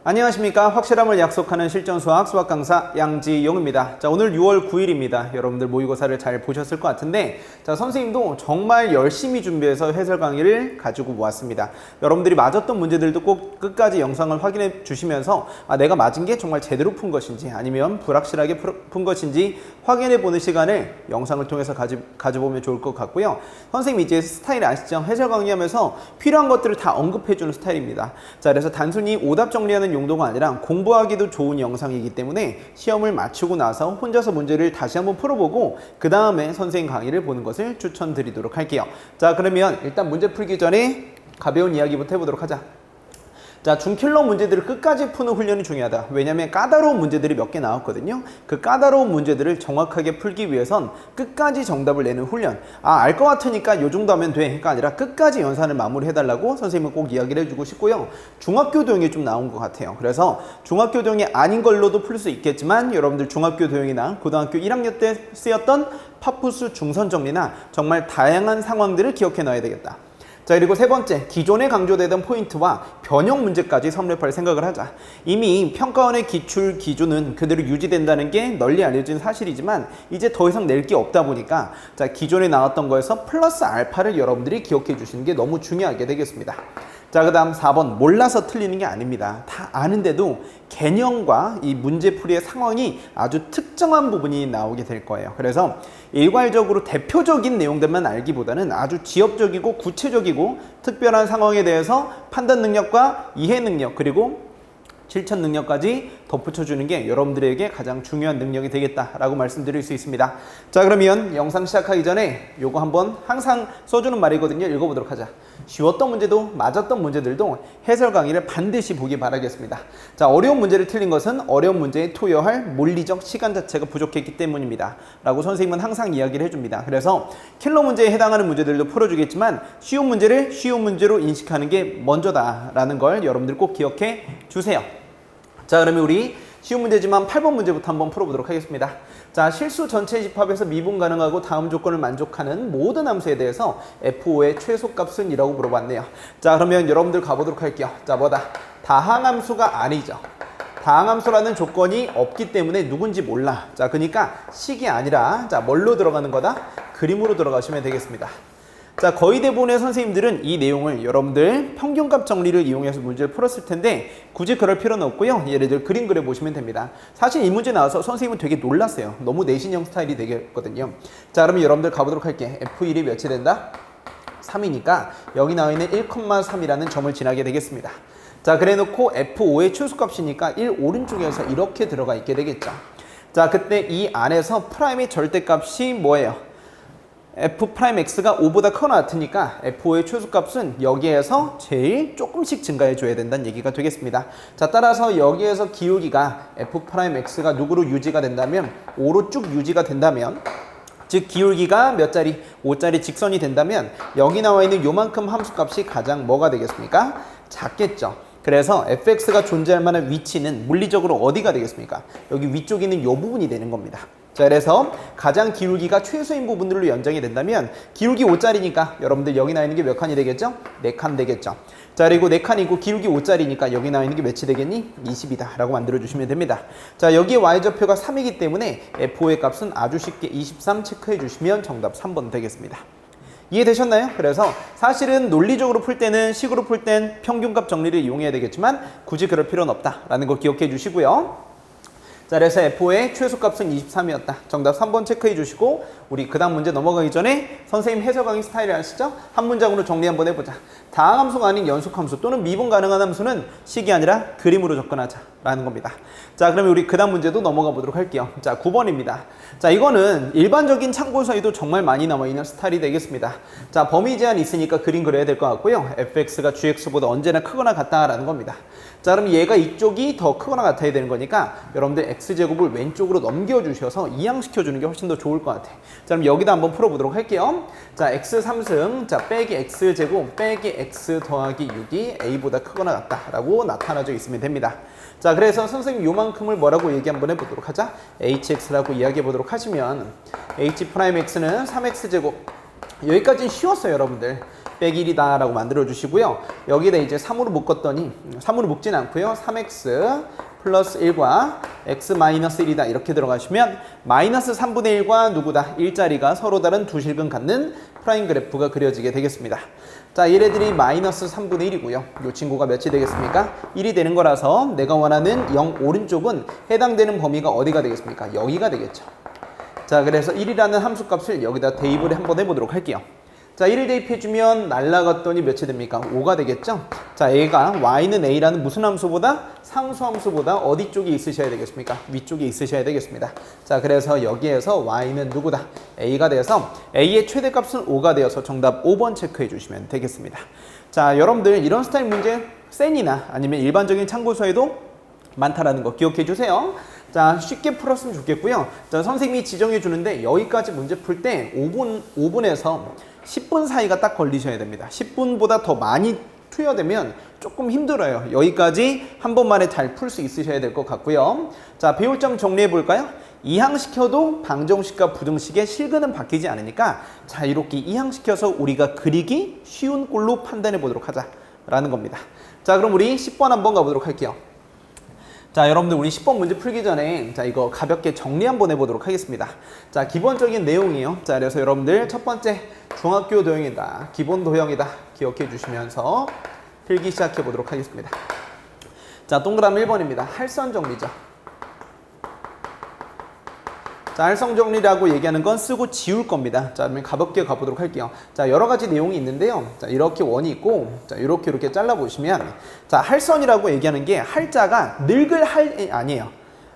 안녕하십니까. 확실함을 약속하는 실전수학 수학 강사 양지용입니다. 자, 오늘 6월 9일입니다. 여러분들 모의고사를 잘 보셨을 것 같은데, 자, 선생님도 정말 열심히 준비해서 해설 강의를 가지고 모았습니다. 여러분들이 맞았던 문제들도 꼭 끝까지 영상을 확인해 주시면서 내가 맞은 게 정말 제대로 푼 것인지 아니면 불확실하게 푼 것인지 확인해 보는 시간을 영상을 통해서 가져보면 좋을 것 같고요. 선생님이 이제 스타일 아시죠? 해설 강의하면서 필요한 것들을 다 언급해 주는 스타일입니다. 자, 그래서 단순히 오답 정리하는 용도가 아니라 공부하기도 좋은 영상이기 때문에 시험을 마치고 나서 혼자서 문제를 다시 한번 풀어보고 그 다음에 선생님 강의를 보는 것을 추천드리도록 할게요. 자, 그러면 일단 문제 풀기 전에 가벼운 이야기부터 해보도록 하자. 자, 중킬러 문제들을 끝까지 푸는 훈련이 중요하다. 왜냐하면 까다로운 문제들이 몇 개 나왔거든요. 그 까다로운 문제들을 정확하게 풀기 위해선 끝까지 정답을 내는 훈련. 알 것 같으니까 요 정도 하면 돼가 아니라 끝까지 연산을 마무리해달라고 선생님은 꼭 이야기를 해주고 싶고요. 중학교 도형이 좀 나온 것 같아요. 그래서 중학교 도형이 아닌 걸로도 풀 수 있겠지만 여러분들 중학교 도형이나 고등학교 1학년 때 쓰였던 파푸스 중선 정리나 정말 다양한 상황들을 기억해 놔야 되겠다. 자, 그리고 세 번째, 기존에 강조되던 포인트와 변형 문제까지 섭렵할 생각을 하자. 이미 평가원의 기출 기준은 그대로 유지된다는 게 널리 알려진 사실이지만 이제 더 이상 낼 게 없다 보니까 자, 기존에 나왔던 거에서 플러스 알파를 여러분들이 기억해 주시는 게 너무 중요하게 되겠습니다. 자, 그 다음 4번, 몰라서 틀리는 게 아닙니다. 다 아는데도 개념과 이 문제풀이의 상황이 아주 특정한 부분이 나오게 될 거예요. 그래서 일괄적으로 대표적인 내용들만 알기보다는 아주 지엽적이고 구체적이고 특별한 상황에 대해서 판단 능력과 이해 능력 그리고 실천 능력까지 덧붙여주는 게 여러분들에게 가장 중요한 능력이 되겠다라고 말씀드릴 수 있습니다. 자, 그러면 영상 시작하기 전에 요거 한번 항상 써주는 말이거든요. 읽어보도록 하자. 쉬웠던 문제도 맞았던 문제들도 해설 강의를 반드시 보기 바라겠습니다. 자, 어려운 문제를 틀린 것은 어려운 문제에 투여할 물리적 시간 자체가 부족했기 때문입니다. 라고 선생님은 항상 이야기를 해줍니다. 그래서 킬러 문제에 해당하는 문제들도 풀어주겠지만 쉬운 문제를 쉬운 문제로 인식하는 게 먼저다라는 걸 여러분들 꼭 기억해 주세요. 자, 그러면 우리 쉬운 문제지만 8번 문제부터 한번 풀어보도록 하겠습니다. 자, 실수 전체 집합에서 미분 가능하고 다음 조건을 만족하는 모든 함수에 대해서 F5의 최소값은 이라고 물어봤네요. 자, 그러면 여러분들 가보도록 할게요. 자, 뭐다? 다항함수가 아니죠. 다항함수라는 조건이 없기 때문에 누군지 몰라. 자, 그러니까 식이 아니라 자, 뭘로 들어가는 거다? 그림으로 들어가시면 되겠습니다. 자, 거의 대부분의 선생님들은 이 내용을 여러분들 평균값 정리를 이용해서 문제를 풀었을 텐데 굳이 그럴 필요는 없고요. 예를 들어 그림 그려보시면 됩니다. 사실 이 문제 나와서 선생님은 되게 놀랐어요. 너무 내신형 스타일이 되겠거든요. 자, 그러면 여러분들 가보도록 할게. F1이 몇이 된다? 3이니까 여기 나와 있는 1,3이라는 점을 지나게 되겠습니다. 자, 그래 놓고 F5의 최소값이니까 1 오른쪽에서 이렇게 들어가 있게 되겠죠. 자, 그때 이 안에서 프라임의 절대값이 뭐예요? F'X가 5보다 크거나 같으니까 F5의 최소값은 여기에서 제일 조금씩 증가해 줘야 된다는 얘기가 되겠습니다. 자, 따라서 여기에서 기울기가 F'X가 누구로 유지가 된다면 5로 쭉 유지가 된다면 즉 기울기가 몇 자리? 5자리 직선이 된다면 여기 나와 있는 요만큼 함수값이 가장 뭐가 되겠습니까? 작겠죠. 그래서 fx가 존재할 만한 위치는 물리적으로 어디가 되겠습니까? 여기 위쪽에 있는 요 부분이 되는 겁니다. 자, 그래서 가장 기울기가 최소인 부분들로 연장이 된다면 기울기 5짜리니까 여러분들 여기 나와 있는 게 몇 칸이 되겠죠? 4칸 되겠죠. 자, 그리고 4칸이고 기울기 5짜리니까 여기 나와 있는 게 몇이 되겠니? 20이다 라고 만들어주시면 됩니다. 자, 여기에 y좌표가 3이기 때문에 f5의 값은 아주 쉽게 23 체크해 주시면 정답 3번 되겠습니다. 이해되셨나요? 그래서 사실은 논리적으로 풀 때는 식으로 풀 땐 평균값 정리를 이용해야 되겠지만 굳이 그럴 필요는 없다라는 거 기억해 주시고요. 자, 그래서 F5의 최소값은 23이었다. 정답 3번 체크해 주시고 우리 그 다음 문제 넘어가기 전에 선생님 해설 강의 스타일이 아시죠? 한 문장으로 정리 한번 해보자. 다항함수가 아닌 연속함수 또는 미분 가능한 함수는 식이 아니라 그림으로 접근하자 라는 겁니다. 자, 그러면 우리 그 다음 문제도 넘어가 보도록 할게요. 자, 9번입니다. 자, 이거는 일반적인 참고서에도 정말 많이 나와있는 스타일이 되겠습니다. 자, 범위 제한이 있으니까 그림 그려야 될 것 같고요. fx가 gx보다 언제나 크거나 같다라는 겁니다. 자, 그럼 얘가 이쪽이 더 크거나 같아야 되는 거니까 여러분들 x제곱을 왼쪽으로 넘겨주셔서 이항시켜주는 게 훨씬 더 좋을 것 같아요. 자, 그럼 여기다 한번 풀어보도록 할게요. 자, x 3승, 자, 빼기 x제곱, 빼기 x 더하기 6이 a보다 크거나 같다라고 나타나져 있으면 됩니다. 자, 그래서 선생님 요만큼을 뭐라고 얘기 한번 해보도록 하자. hx라고 이야기해 보도록 하시면 h'x는 3x제곱. 여기까지는 쉬웠어요, 여러분들. 빼기 1이다 라고 만들어 주시고요. 여기다 이제 3으로 묶었더니 3으로 묶진 않고요. 3x 플러스 1과 x 마이너스 1이다 이렇게 들어가시면 마이너스 3분의 1과 누구다? 일자리가 서로 다른 두 실근 갖는 프라임 그래프가 그려지게 되겠습니다. 자, 얘네들이 마이너스 3분의 1이고요. 이 친구가 몇이 되겠습니까? 1이 되는 거라서 내가 원하는 0 오른쪽은 해당되는 범위가 어디가 되겠습니까? 여기가 되겠죠. 자, 그래서 1이라는 함수값을 여기다 대입을 한번 해보도록 할게요. 자, 1을 대입해주면 날라갔더니 몇이 됩니까? 5가 되겠죠? 자, 얘가 y는 a라는 무슨 함수보다? 상수함수보다 어디 쪽에 있으셔야 되겠습니까? 위쪽에 있으셔야 되겠습니다. 자, 그래서 여기에서 y는 누구다? a가 돼서 a의 최대값은 5가 되어서 정답 5번 체크해 주시면 되겠습니다. 자, 여러분들 이런 스타일 문제 센이나 아니면 일반적인 참고서에도 많다라는 거 기억해 주세요. 자, 쉽게 풀었으면 좋겠고요. 자, 선생님이 지정해 주는데 여기까지 문제 풀 때 5분에서 10분 사이가 딱 걸리셔야 됩니다. 10분보다 더 많이 투여되면 조금 힘들어요. 여기까지 한 번만에 잘 풀 수 있으셔야 될 것 같고요. 자, 배울 점 정리해 볼까요? 이항시켜도 방정식과 부등식의 실근은 바뀌지 않으니까 자유롭게 이항시켜서 우리가 그리기 쉬운 꼴로 판단해 보도록 하자라는 겁니다. 자, 그럼 우리 10번 한번 가보도록 할게요. 자, 여러분들 우리 10번 문제 풀기 전에 자, 이거 가볍게 정리 한번 해보도록 하겠습니다. 자, 기본적인 내용이에요. 자, 그래서 여러분들 첫 번째 중학교 도형이다. 기본 도형이다. 기억해 주시면서 필기 시작해 보도록 하겠습니다. 자, 동그라미 1번입니다. 할선 정리죠. 자, 할선 정리라고 얘기하는 건 쓰고 지울 겁니다. 자, 그러면 가볍게 가보도록 할게요. 자, 여러 가지 내용이 있는데요. 자, 이렇게 원이 있고, 자, 이렇게 잘라보시면, 자, 할선이라고 얘기하는 게 할자가 늙을 할이 아니에요.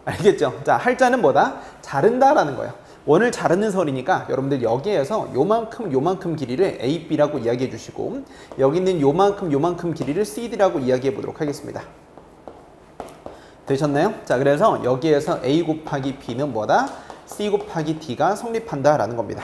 알겠죠? 자, 할자는 뭐다? 자른다라는 거예요. 원을 자르는 선이니까 여러분들 여기에서 요만큼 길이를 AB라고 이야기해 주시고, 여기 있는 요만큼 길이를 CD라고 이야기해 보도록 하겠습니다. 되셨나요? 자, 그래서 여기에서 A 곱하기 B는 뭐다? C 곱하기 D가 성립한다라는 겁니다.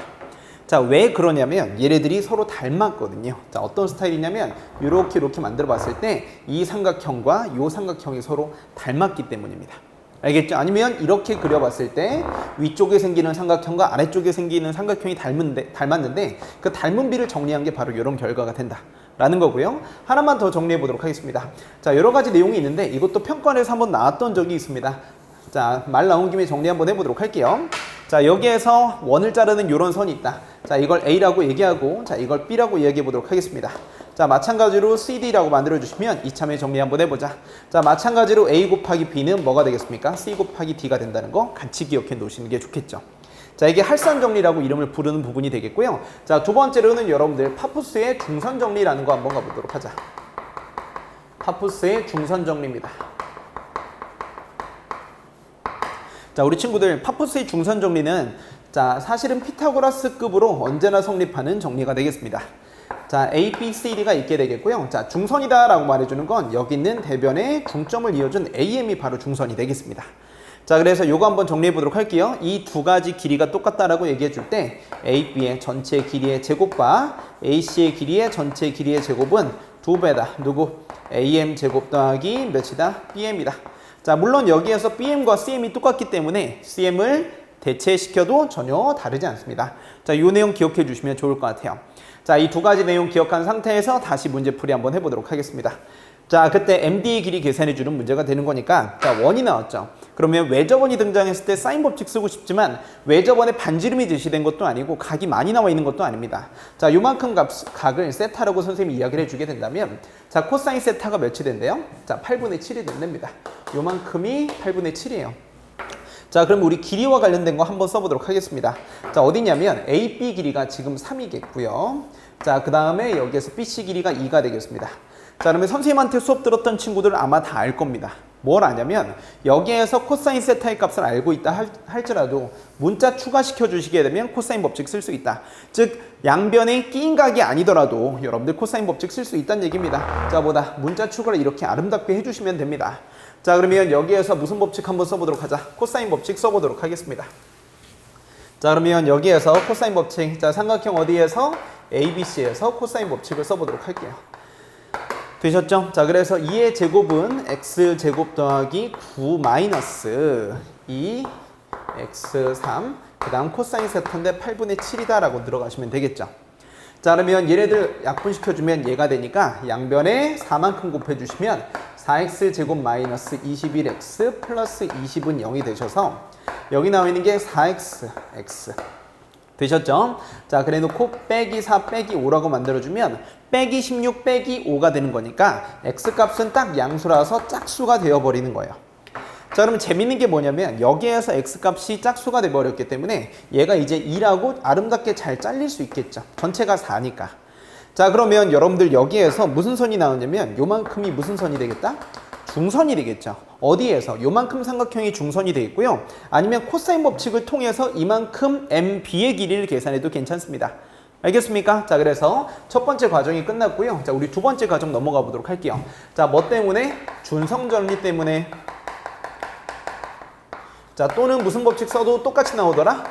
자, 왜 그러냐면 얘네들이 서로 닮았거든요. 자, 어떤 스타일이냐면 이렇게 만들어 봤을 때 이 삼각형과 이 삼각형이 서로 닮았기 때문입니다. 알겠죠? 아니면 이렇게 그려봤을 때 위쪽에 생기는 삼각형과 아래쪽에 생기는 삼각형이 닮았는데 그 닮은 비를 정리한 게 바로 이런 결과가 된다라는 거고요. 하나만 더 정리해 보도록 하겠습니다. 자, 여러 가지 내용이 있는데 이것도 평가원에서 한번 나왔던 적이 있습니다. 자, 말 나온 김에 정리 한번 해보도록 할게요. 자, 여기에서 원을 자르는 이런 선이 있다. 자, 이걸 A라고 얘기하고, 자, 이걸 B라고 이야기해 보도록 하겠습니다. 자, 마찬가지로 CD라고 만들어주시면 이참에 정리 한번 해보자. 자, 마찬가지로 A 곱하기 B는 뭐가 되겠습니까? C 곱하기 D가 된다는 거 같이 기억해 놓으시는 게 좋겠죠. 자, 이게 할선 정리라고 이름을 부르는 부분이 되겠고요. 자, 두 번째로는 여러분들 파푸스의 중선 정리라는 거 한번 가보도록 하자. 파푸스의 중선 정리입니다. 자, 우리 친구들 파푸스의 중선 정리는 자, 사실은 피타고라스급으로 언제나 성립하는 정리가 되겠습니다. 자, A, B, C, D가 있게 되겠고요. 자, 중선이다 라고 말해주는 건 여기 있는 대변에 중점을 이어준 AM이 바로 중선이 되겠습니다. 자, 그래서 요거 한번 정리해 보도록 할게요. 이 두 가지 길이가 똑같다라고 얘기해 줄 때 AB의 전체 길이의 제곱과 AC의 길이의 전체 길이의 제곱은 2배다. 누구? AM 제곱 더하기 몇이다? BM이다. 자, 물론 여기에서 BM과 CM이 똑같기 때문에 CM을 대체시켜도 전혀 다르지 않습니다. 자, 이 내용 기억해 주시면 좋을 것 같아요. 자, 이 두 가지 내용 기억한 상태에서 다시 문제풀이 한번 해보도록 하겠습니다. 자, 그때 MD의 길이 계산해 주는 문제가 되는 거니까 자, 원이 나왔죠. 그러면 외접원이 등장했을 때 사인 법칙 쓰고 싶지만 외접원에 반지름이 제시된 것도 아니고 각이 많이 나와 있는 것도 아닙니다. 자, 요만큼 각을 세타라고 선생님이 이야기를 해주게 된다면 자, 코사인 세타가 몇이 된대요? 자, 8분의 7이 된답니다. 요만큼이 8분의 7이에요. 자, 그럼 우리 길이와 관련된 거 한번 써보도록 하겠습니다. 자, 어디냐면 AB 길이가 지금 3이겠고요. 자, 그 다음에 여기에서 BC 길이가 2가 되겠습니다. 자, 그러면 선생님한테 수업 들었던 친구들은 아마 다 알 겁니다. 뭘 아냐면 여기에서 코사인 세타의 값을 알고 있다 할지라도 문자 추가시켜 주시게 되면 코사인 법칙 쓸 수 있다. 즉 양변에 끼인 각이 아니더라도 여러분들 코사인 법칙 쓸 수 있다는 얘기입니다. 자, 보다 문자 추가를 이렇게 아름답게 해주시면 됩니다. 자, 그러면 여기에서 무슨 법칙 한번 써보도록 하자. 코사인 법칙 써보도록 하겠습니다. 자, 그러면 여기에서 코사인 법칙, 자, 삼각형 어디에서? ABC에서 코사인 법칙을 써보도록 할게요. 되셨죠? 자, 그래서 2의 제곱은 x제곱 더하기 9 마이너스 2 x3 그 다음 코사인 세타인데 8분의 7이다 라고 들어가시면 되겠죠. 자, 그러면 얘네들 약분시켜주면 얘가 되니까 양변에 4만큼 곱해주시면 4x 제곱 마이너스 21x 플러스 20은 0이 되셔서 여기 나와 있는 게 4x x 되셨죠? 자, 그래 놓고 빼기 4 빼기 5라고 만들어주면 빼기 16 빼기 5가 되는 거니까 x값은 딱 양수라서 짝수가 되어버리는 거예요. 자, 그러면 재밌는 게 뭐냐면 여기에서 x값이 짝수가 돼버렸기 때문에 얘가 이제 2라고 아름답게 잘 잘릴 수 있겠죠. 전체가 4니까. 자, 그러면 여러분들 여기에서 무슨 선이 나오냐면 요만큼이 무슨 선이 되겠다? 중선이 되겠죠. 어디에서? 요만큼 삼각형이 중선이 되겠고요. 아니면 코사인 법칙을 통해서 이만큼 MB의 길이를 계산해도 괜찮습니다. 알겠습니까? 자, 그래서 첫 번째 과정이 끝났고요. 자, 우리 두 번째 과정 넘어가 보도록 할게요. 자, 뭐 때문에? 준성정리 때문에. 자, 또는 무슨 법칙 써도 똑같이 나오더라?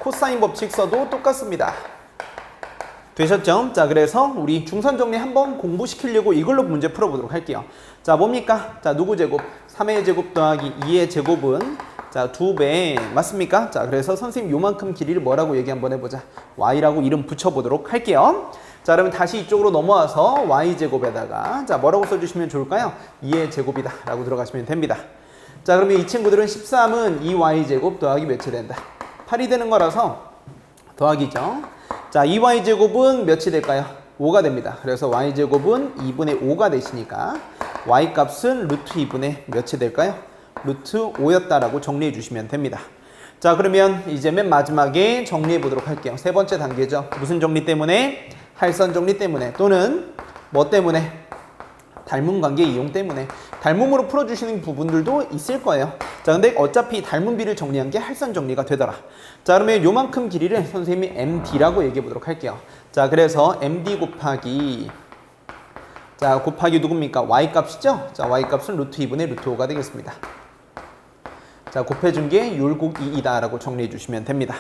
코사인 법칙 써도 똑같습니다. 되셨죠? 자, 그래서 우리 중선 정리 한번 공부시키려고 이걸로 문제 풀어보도록 할게요. 자, 뭡니까? 자, 누구 제곱? 3의 제곱 더하기 2의 제곱은 자, 2배 맞습니까? 자, 그래서 선생님 요만큼 길이를 뭐라고 얘기 한번 해보자. y라고 이름 붙여보도록 할게요. 자, 그러면 다시 이쪽으로 넘어와서 y제곱에다가 자, 뭐라고 써주시면 좋을까요? 2의 제곱이다 라고 들어가시면 됩니다. 자, 그러면 이 친구들은 13은 2y제곱 더하기 몇이 된다? 8이 되는 거라서 더하기죠. 자, 2y제곱은 몇이 될까요? 5가 됩니다. 그래서 y제곱은 2분의 5가 되시니까 y값은 루트 2분의 몇이 될까요? 루트 5였다라고 정리해 주시면 됩니다. 자, 그러면 이제 맨 마지막에 정리해 보도록 할게요. 세 번째 단계죠. 무슨 정리 때문에? 할선 정리 때문에 또는 뭐 때문에? 닮은 관계 이용 때문에. 닮음으로 풀어주시는 부분들도 있을 거예요. 자, 근데 어차피 닮은 비를 정리한 게 할선 정리가 되더라. 자, 그러면 요만큼 길이를 선생님이 MD라고 얘기해 보도록 할게요. 자, 그래서 MD 곱하기 자, 곱하기 누굽니까? Y값이죠? 자, Y값은 루트 2분의 루트 5가 되겠습니다. 자, 곱해준 게 율곡 2이다 라고 정리해 주시면 됩니다.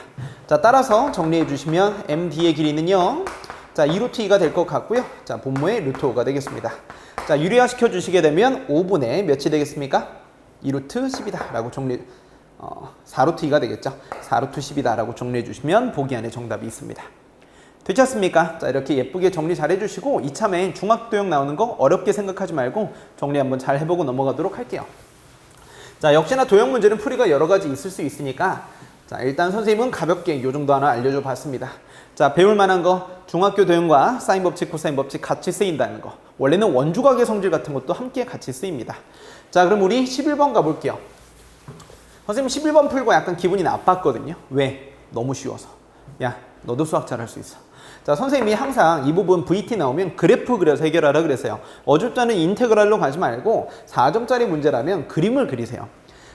자, 따라서 정리해 주시면 MD의 길이는요. 자, 2루트 2가 될 것 같고요. 자, 분모의 루트 5가 되겠습니다. 자, 유리화 시켜 주시게 되면 5분의 몇이 되겠습니까? 2루트 10이다 라고 4루트 2가 되겠죠. 4루트 10이다 라고 정리해 주시면 보기 안에 정답이 있습니다. 되지 않습니까? 자, 이렇게 예쁘게 정리 잘 해주시고 이참에 중학도형 나오는 거 어렵게 생각하지 말고 정리 한번 잘 해보고 넘어가도록 할게요. 자, 역시나 도형 문제는 풀이가 여러 가지 있을 수 있으니까 자, 일단 선생님은 가볍게 요 정도 하나 알려줘 봤습니다. 자, 배울 만한 거 중학교 도형과 사인 법칙, 코사인 법칙 같이 쓰인다는 거. 원래는 원주각의 성질 같은 것도 함께 같이 쓰입니다. 자, 그럼 우리 11번 가볼게요. 선생님 11번 풀고 약간 기분이 나빴거든요. 왜? 너무 쉬워서. 야, 너도 수학 잘할 수 있어. 자, 선생님이 항상 이 부분 VT 나오면 그래프 그려서 해결하라 그랬어요. 어줍잖은 인테그랄로 가지 말고 4점짜리 문제라면 그림을 그리세요.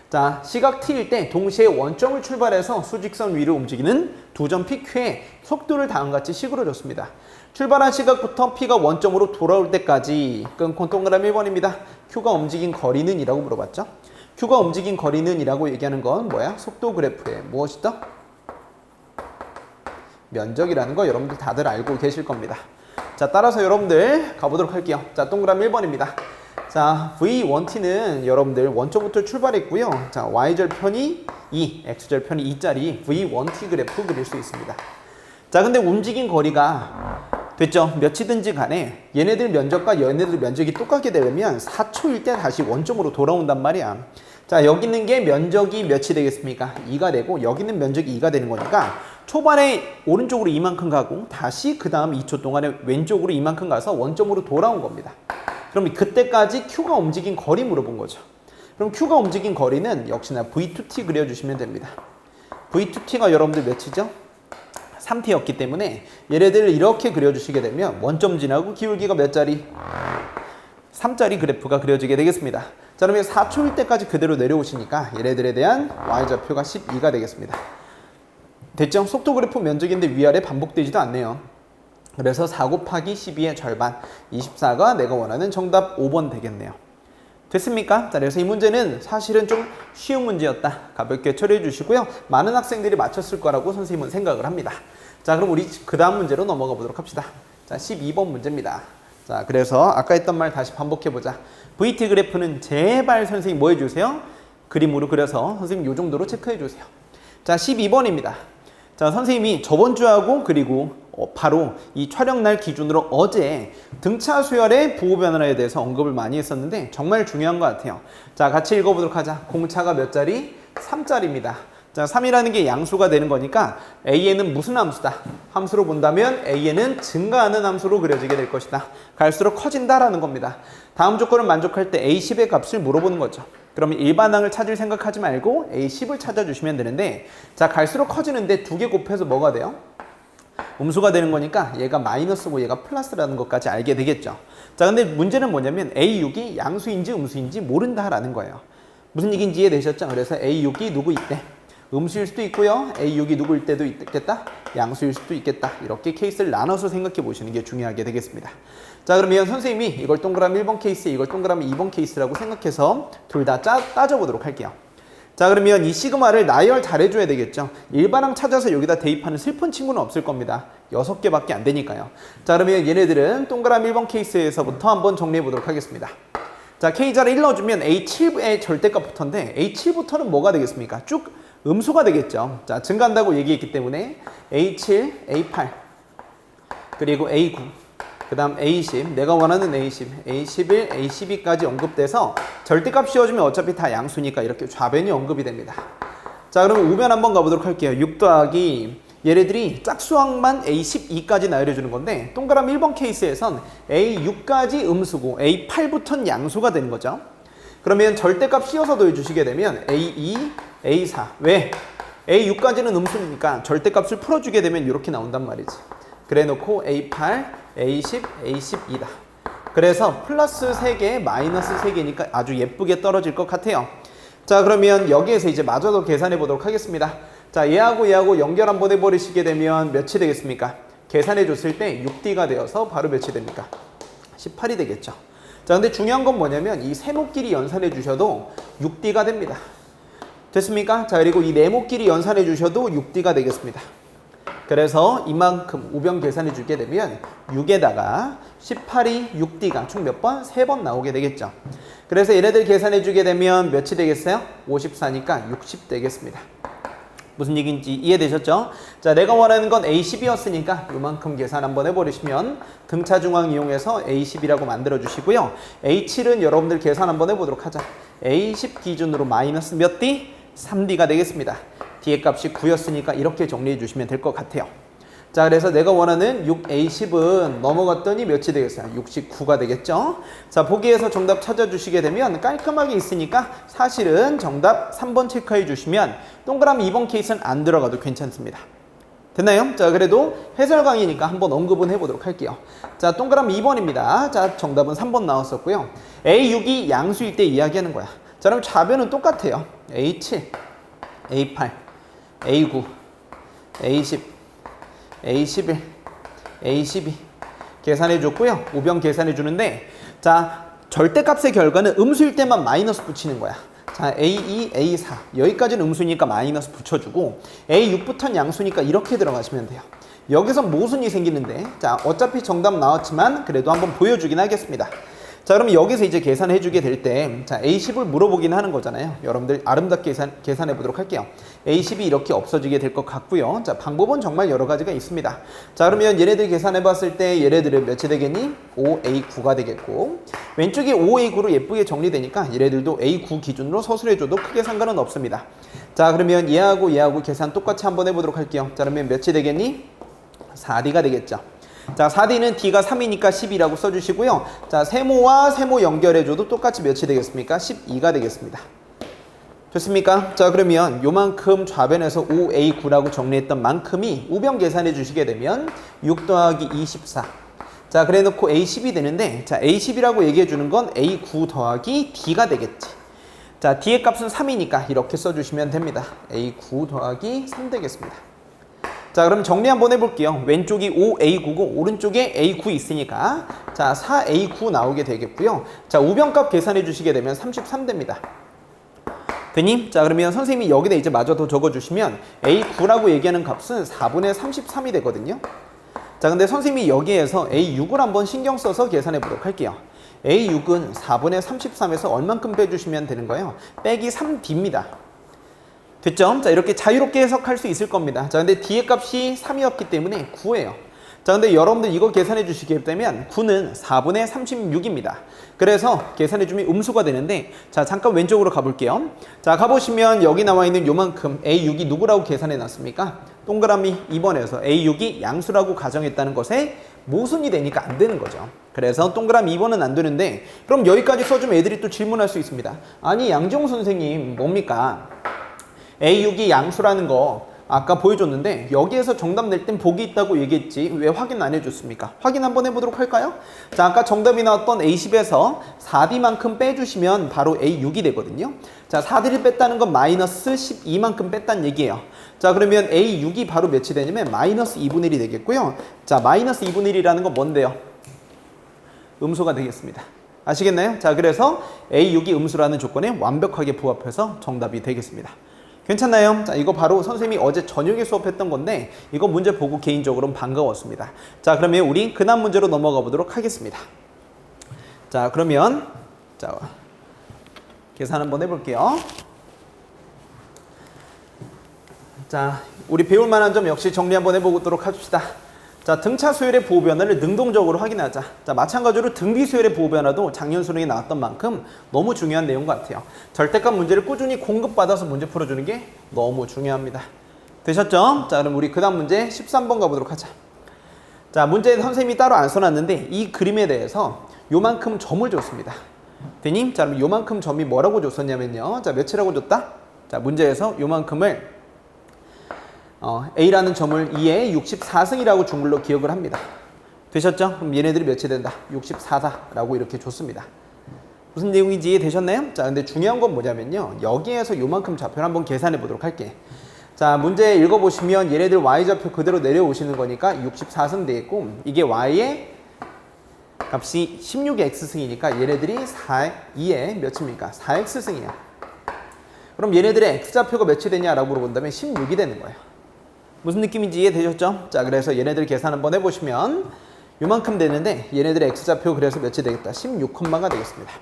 자, 시각 t일 때 동시에 원점을 출발해서 수직선 위로 움직이는 두 점 PQ에 속도를 다음과 같이 식으로 줬습니다. 출발한 시각부터 P가 원점으로 돌아올 때까지 끊고 동그라미 1번입니다. Q가 움직인 거리는 이라고 물어봤죠. Q가 움직인 거리는 이라고 얘기하는 건 뭐야? 속도 그래프에 무엇이다? 면적이라는 거 여러분들 다들 알고 계실 겁니다. 자, 따라서 여러분들 가보도록 할게요. 자, 동그라미 1번입니다. 자, V1t는 여러분들 원점부터 출발했고요. 자, Y절편이 2, X절편이 2짜리 V1t 그래프 그릴 수 있습니다. 자, 근데 움직인 거리가 됐죠? 몇이든지 간에 얘네들 면적과 얘네들 면적이 똑같게 되려면 4초일 때 다시 원점으로 돌아온단 말이야. 자, 여기 있는 게 면적이 몇이 되겠습니까? 2가 되고 여기 있는 면적이 2가 되는 거니까 초반에 오른쪽으로 이만큼 가고 다시 그 다음 2초 동안에 왼쪽으로 이만큼 가서 원점으로 돌아온 겁니다. 그럼 그때까지 Q가 움직인 거리 물어본 거죠. 그럼 Q가 움직인 거리는 역시나 V2t 그려주시면 됩니다. V2t가 여러분들 몇이죠? 3t였기 때문에 얘네들을 이렇게 그려주시게 되면 원점 지나고 기울기가 몇 자리? 3짜리 그래프가 그려지게 되겠습니다. 자, 그러면 4초일 때까지 그대로 내려오시니까 얘네들에 대한 Y좌표가 12가 되겠습니다. 됐죠? 속도 그래프 면적인데 위아래 반복되지도 않네요. 그래서 4 곱하기 12의 절반 24가 내가 원하는 정답 5번 되겠네요. 됐습니까? 자, 그래서 이 문제는 사실은 좀 쉬운 문제였다. 가볍게 처리해 주시고요. 많은 학생들이 맞췄을 거라고 선생님은 생각을 합니다. 자, 그럼 우리 그 다음 문제로 넘어가 보도록 합시다. 자, 12번 문제입니다. 자, 그래서 아까 했던 말 다시 반복해보자. VT 그래프는 제발 선생님 뭐 해주세요? 그림으로 그려서 선생님 요 정도로 체크해 주세요. 자, 12번입니다. 자, 선생님이 저번 주하고 그리고 바로 이 촬영날 기준으로 어제 등차 수열의 부호 변화에 대해서 언급을 많이 했었는데 정말 중요한 것 같아요. 자, 같이 읽어보도록 하자. 공차가 몇 자리? 3자리입니다. 자, 3이라는 게 양수가 되는 거니까 AN은 무슨 함수다? 함수로 본다면 AN은 증가하는 함수로 그려지게 될 것이다. 갈수록 커진다라는 겁니다. 다음 조건을 만족할 때 A10의 값을 물어보는 거죠. 그러면 일반항을 찾을 생각하지 말고 A10을 찾아주시면 되는데, 자, 갈수록 커지는데 두 개 곱해서 뭐가 돼요? 음수가 되는 거니까 얘가 마이너스고 얘가 플러스라는 것까지 알게 되겠죠. 자, 근데 문제는 뭐냐면 A6이 양수인지 음수인지 모른다라는 거예요. 무슨 얘기인지 이해되셨죠? 그래서 A6이 누구 있대? 음수일 수도 있고요. A6이 누구일 때도 있겠다. 양수일 수도 있겠다. 이렇게 케이스를 나눠서 생각해 보시는 게 중요하게 되겠습니다. 자, 그러면 선생님이 이걸 동그라미 1번 케이스, 이걸 동그라미 2번 케이스라고 생각해서 둘 다 따져보도록 할게요. 자, 그러면 이 시그마를 나열 잘해줘야 되겠죠. 일반항 찾아서 여기다 대입하는 슬픈 친구는 없을 겁니다. 6개밖에 안 되니까요. 자, 그러면 얘네들은 동그라미 1번 케이스에서부터 한번 정리해 보도록 하겠습니다. 자, K자를 1 넣어주면 A7의 절대값부터인데 A7부터는 뭐가 되겠습니까? 쭉 음수가 되겠죠. 자, 증가한다고 얘기했기 때문에 A7, A8, 그리고 A9, 그 다음 A10, 내가 원하는 A10, A11, A12까지 언급돼서 절대값 씌워주면 어차피 다 양수니까 이렇게 좌변이 언급이 됩니다. 자, 그러면 우변 한번 가보도록 할게요. 6 더하기 얘네들이 짝수항만 A12까지 나열해주는 건데 동그라미 1번 케이스에선 A6까지 음수고 A8부터는 양수가 되는 거죠. 그러면 절대값 씌워서 더해주시게 되면 A2, A4. 왜? A6까지는 음수니까 절대값을 풀어주게 되면 이렇게 나온단 말이지. 그래 놓고 A8, A10, A12다. 그래서 플러스 3개, 마이너스 3개니까 아주 예쁘게 떨어질 것 같아요. 자, 그러면 여기에서 이제 마저도 계산해 보도록 하겠습니다. 자, 얘하고 얘하고 연결 한번 해버리시게 되면 몇이 되겠습니까? 계산해 줬을 때 6D가 되어서 바로 몇이 됩니까? 18이 되겠죠. 자, 근데 중요한 건 뭐냐면 이 세모끼리 연산해 주셔도 6D가 됩니다. 됐습니까? 자, 그리고 이 네모끼리 연산해 주셔도 6D가 되겠습니다. 그래서 이만큼 우변 계산해 주게 되면 6에다가 18이 6D가 총 몇 번? 3번 나오게 되겠죠. 그래서 얘네들 계산해 주게 되면 몇이 되겠어요? 54니까 60 되겠습니다. 무슨 얘기인지 이해되셨죠? 자, 내가 원하는 건 A10이었으니까 이만큼 계산 한번 해버리시면 등차 중앙 이용해서 A10이라고 만들어 주시고요. A7은 여러분들 계산 한번 해보도록 하자. A10 기준으로 마이너스 몇 D? 3D가 되겠습니다. D의 값이 9였으니까 이렇게 정리해 주시면 될 것 같아요. 자, 그래서 내가 원하는 6A10은 넘어갔더니 몇이 되겠어요? 69가 되겠죠? 자, 보기에서 정답 찾아주시게 되면 깔끔하게 있으니까 사실은 정답 3번 체크해 주시면 동그라미 2번 케이스는 안 들어가도 괜찮습니다. 됐나요? 자, 그래도 해설 강의니까 한번 언급은 해보도록 할게요. 자, 동그라미 2번입니다. 자, 정답은 3번 나왔었고요. A6이 양수일 때 이야기하는 거야. 자, 그럼 좌변은 똑같아요. A7, A8, A9, A10, A11, A12 계산해 줬고요. 우변 계산해 주는데, 자, 절대값의 결과는 음수일 때만 마이너스 붙이는 거야. 자, A2, A4 여기까지는 음수니까 마이너스 붙여주고 A6부터는 양수니까 이렇게 들어가시면 돼요. 여기서 모순이 생기는데, 자, 어차피 정답 나왔지만 그래도 한번 보여주긴 하겠습니다. 자, 그러면 여기서 이제 계산해 주게 될 때, 자, A10을 물어보긴 하는 거잖아요. 여러분들 아름답게 계산해 보도록 할게요. A10이 이렇게 없어지게 될 것 같고요. 자, 방법은 정말 여러 가지가 있습니다. 자, 그러면 얘네들 계산해 봤을 때 얘네들은 몇이 되겠니? 5A9가 되겠고, 왼쪽이 5A9로 예쁘게 정리되니까 얘네들도 A9 기준으로 서술해 줘도 크게 상관은 없습니다. 자, 그러면 얘하고 얘하고 계산 똑같이 한번 해보도록 할게요. 자, 그러면 몇이 되겠니? 4D가 되겠죠. 자, 4D는 D가 3이니까 10이라고 써주시고요. 자, 세모와 세모 연결해줘도 똑같이 몇이 되겠습니까? 12가 되겠습니다. 좋습니까? 자, 그러면 요만큼 좌변에서 5A9라고 정리했던 만큼이 우변 계산해 주시게 되면 6 더하기 24. 자, 그래 놓고 A10이 되는데, 자, A10이라고 얘기해 주는 건 A9 더하기 D가 되겠지. 자, D의 값은 3이니까 이렇게 써주시면 됩니다. A9 더하기 3 되겠습니다. 자, 그럼 정리 한번 해볼게요. 왼쪽이 5A9고 오른쪽에 A9 있으니까, 자, 4A9 나오게 되겠고요. 자, 우변값 계산해 주시게 되면 33 됩니다. 되니? 자, 그러면 선생님이 여기다 이제 마저 더 적어주시면 A9라고 얘기하는 값은 4분의 33이 되거든요. 자, 근데 선생님이 여기에서 A6을 한번 신경 써서 계산해 보도록 할게요. A6은 4분의 33에서 얼만큼 빼주시면 되는 거예요? 빼기 3D입니다. 됐죠? 자, 이렇게 자유롭게 해석할 수 있을 겁니다. 자, 근데 뒤에 값이 3이었기 때문에 9예요. 자, 근데 여러분들 이거 계산해 주시게 되면 9는 4분의 36입니다. 그래서 계산해 주면 음수가 되는데, 자, 잠깐 왼쪽으로 가볼게요. 자, 가보시면 여기 나와 있는 요만큼 A6이 누구라고 계산해 놨습니까? 동그라미 2번에서 A6이 양수라고 가정했다는 것에 모순이 되니까 안 되는 거죠. 그래서 동그라미 2번은 안 되는데, 그럼 여기까지 써주면 애들이 또 질문할 수 있습니다. 아니, 양정우 선생님 뭡니까? A6이 양수라는 거 아까 보여줬는데 여기에서 정답 낼 땐 복이 있다고 얘기했지 왜 확인 안 해줬습니까? 확인 한번 해보도록 할까요? 자, 아까 정답이 나왔던 A10에서 4B만큼 빼주시면 바로 A6이 되거든요. 자, 4D를 뺐다는 건 마이너스 12만큼 뺐다는 얘기예요. 자, 그러면 A6이 바로 몇이 되냐면 마이너스 2분의 1이 되겠고요. 자, 마이너스 2분의 1이라는 건 뭔데요? 음수가 되겠습니다. 아시겠나요? 자, 그래서 A6이 음수라는 조건에 완벽하게 부합해서 정답이 되겠습니다. 괜찮나요? 자, 이거 바로 선생님이 어제 저녁에 수업했던 건데 이거 문제 보고 개인적으로는 반가웠습니다. 자, 그러면 우리 근한 문제로 넘어가 보도록 하겠습니다. 자, 그러면 자, 계산 한번 해볼게요. 자, 우리 배울 만한 점 역시 정리 한번 해보도록 합시다. 자, 등차 수열의 보호 변화를 능동적으로 확인하자. 자, 마찬가지로 등비 수열의 보호 변화도 작년 수능에 나왔던 만큼 너무 중요한 내용 같아요. 절대값 문제를 꾸준히 공급받아서 문제 풀어주는 게 너무 중요합니다. 되셨죠? 자, 그럼 우리 그 다음 문제 13번 가보도록 하자. 자, 문제 선생님이 따로 안 써놨는데 이 그림에 대해서 요만큼 점을 줬습니다. 되니? 자, 그럼 요만큼 점이 뭐라고 줬었냐면요. 자, 몇이라고 줬다? 자, 문제에서 요만큼을 A라는 점을 2의 64승이라고 중글로 기억을 합니다. 되셨죠? 그럼 얘네들이 몇이 된다? 64다라고 이렇게 줬습니다. 무슨 내용인지 이해되셨나요? 자, 근데 중요한 건 뭐냐면요. 여기에서 요만큼 좌표를 한번 계산해 보도록 할게. 자, 문제 읽어보시면 얘네들 Y좌표 그대로 내려오시는 거니까 64승 되겠고, 이게 Y의 값이 16의 X승이니까 얘네들이 2의 몇입니까? 4X승이에요. 그럼 얘네들의 X좌표가 몇이 되냐라고 물어본다면 16이 되는 거예요. 무슨 느낌인지 이해되셨죠? 자, 그래서 얘네들 계산 한번 해보시면 요만큼 되는데 얘네들의 X좌표 그래서 몇이 되겠다? 16콤마가 되겠습니다.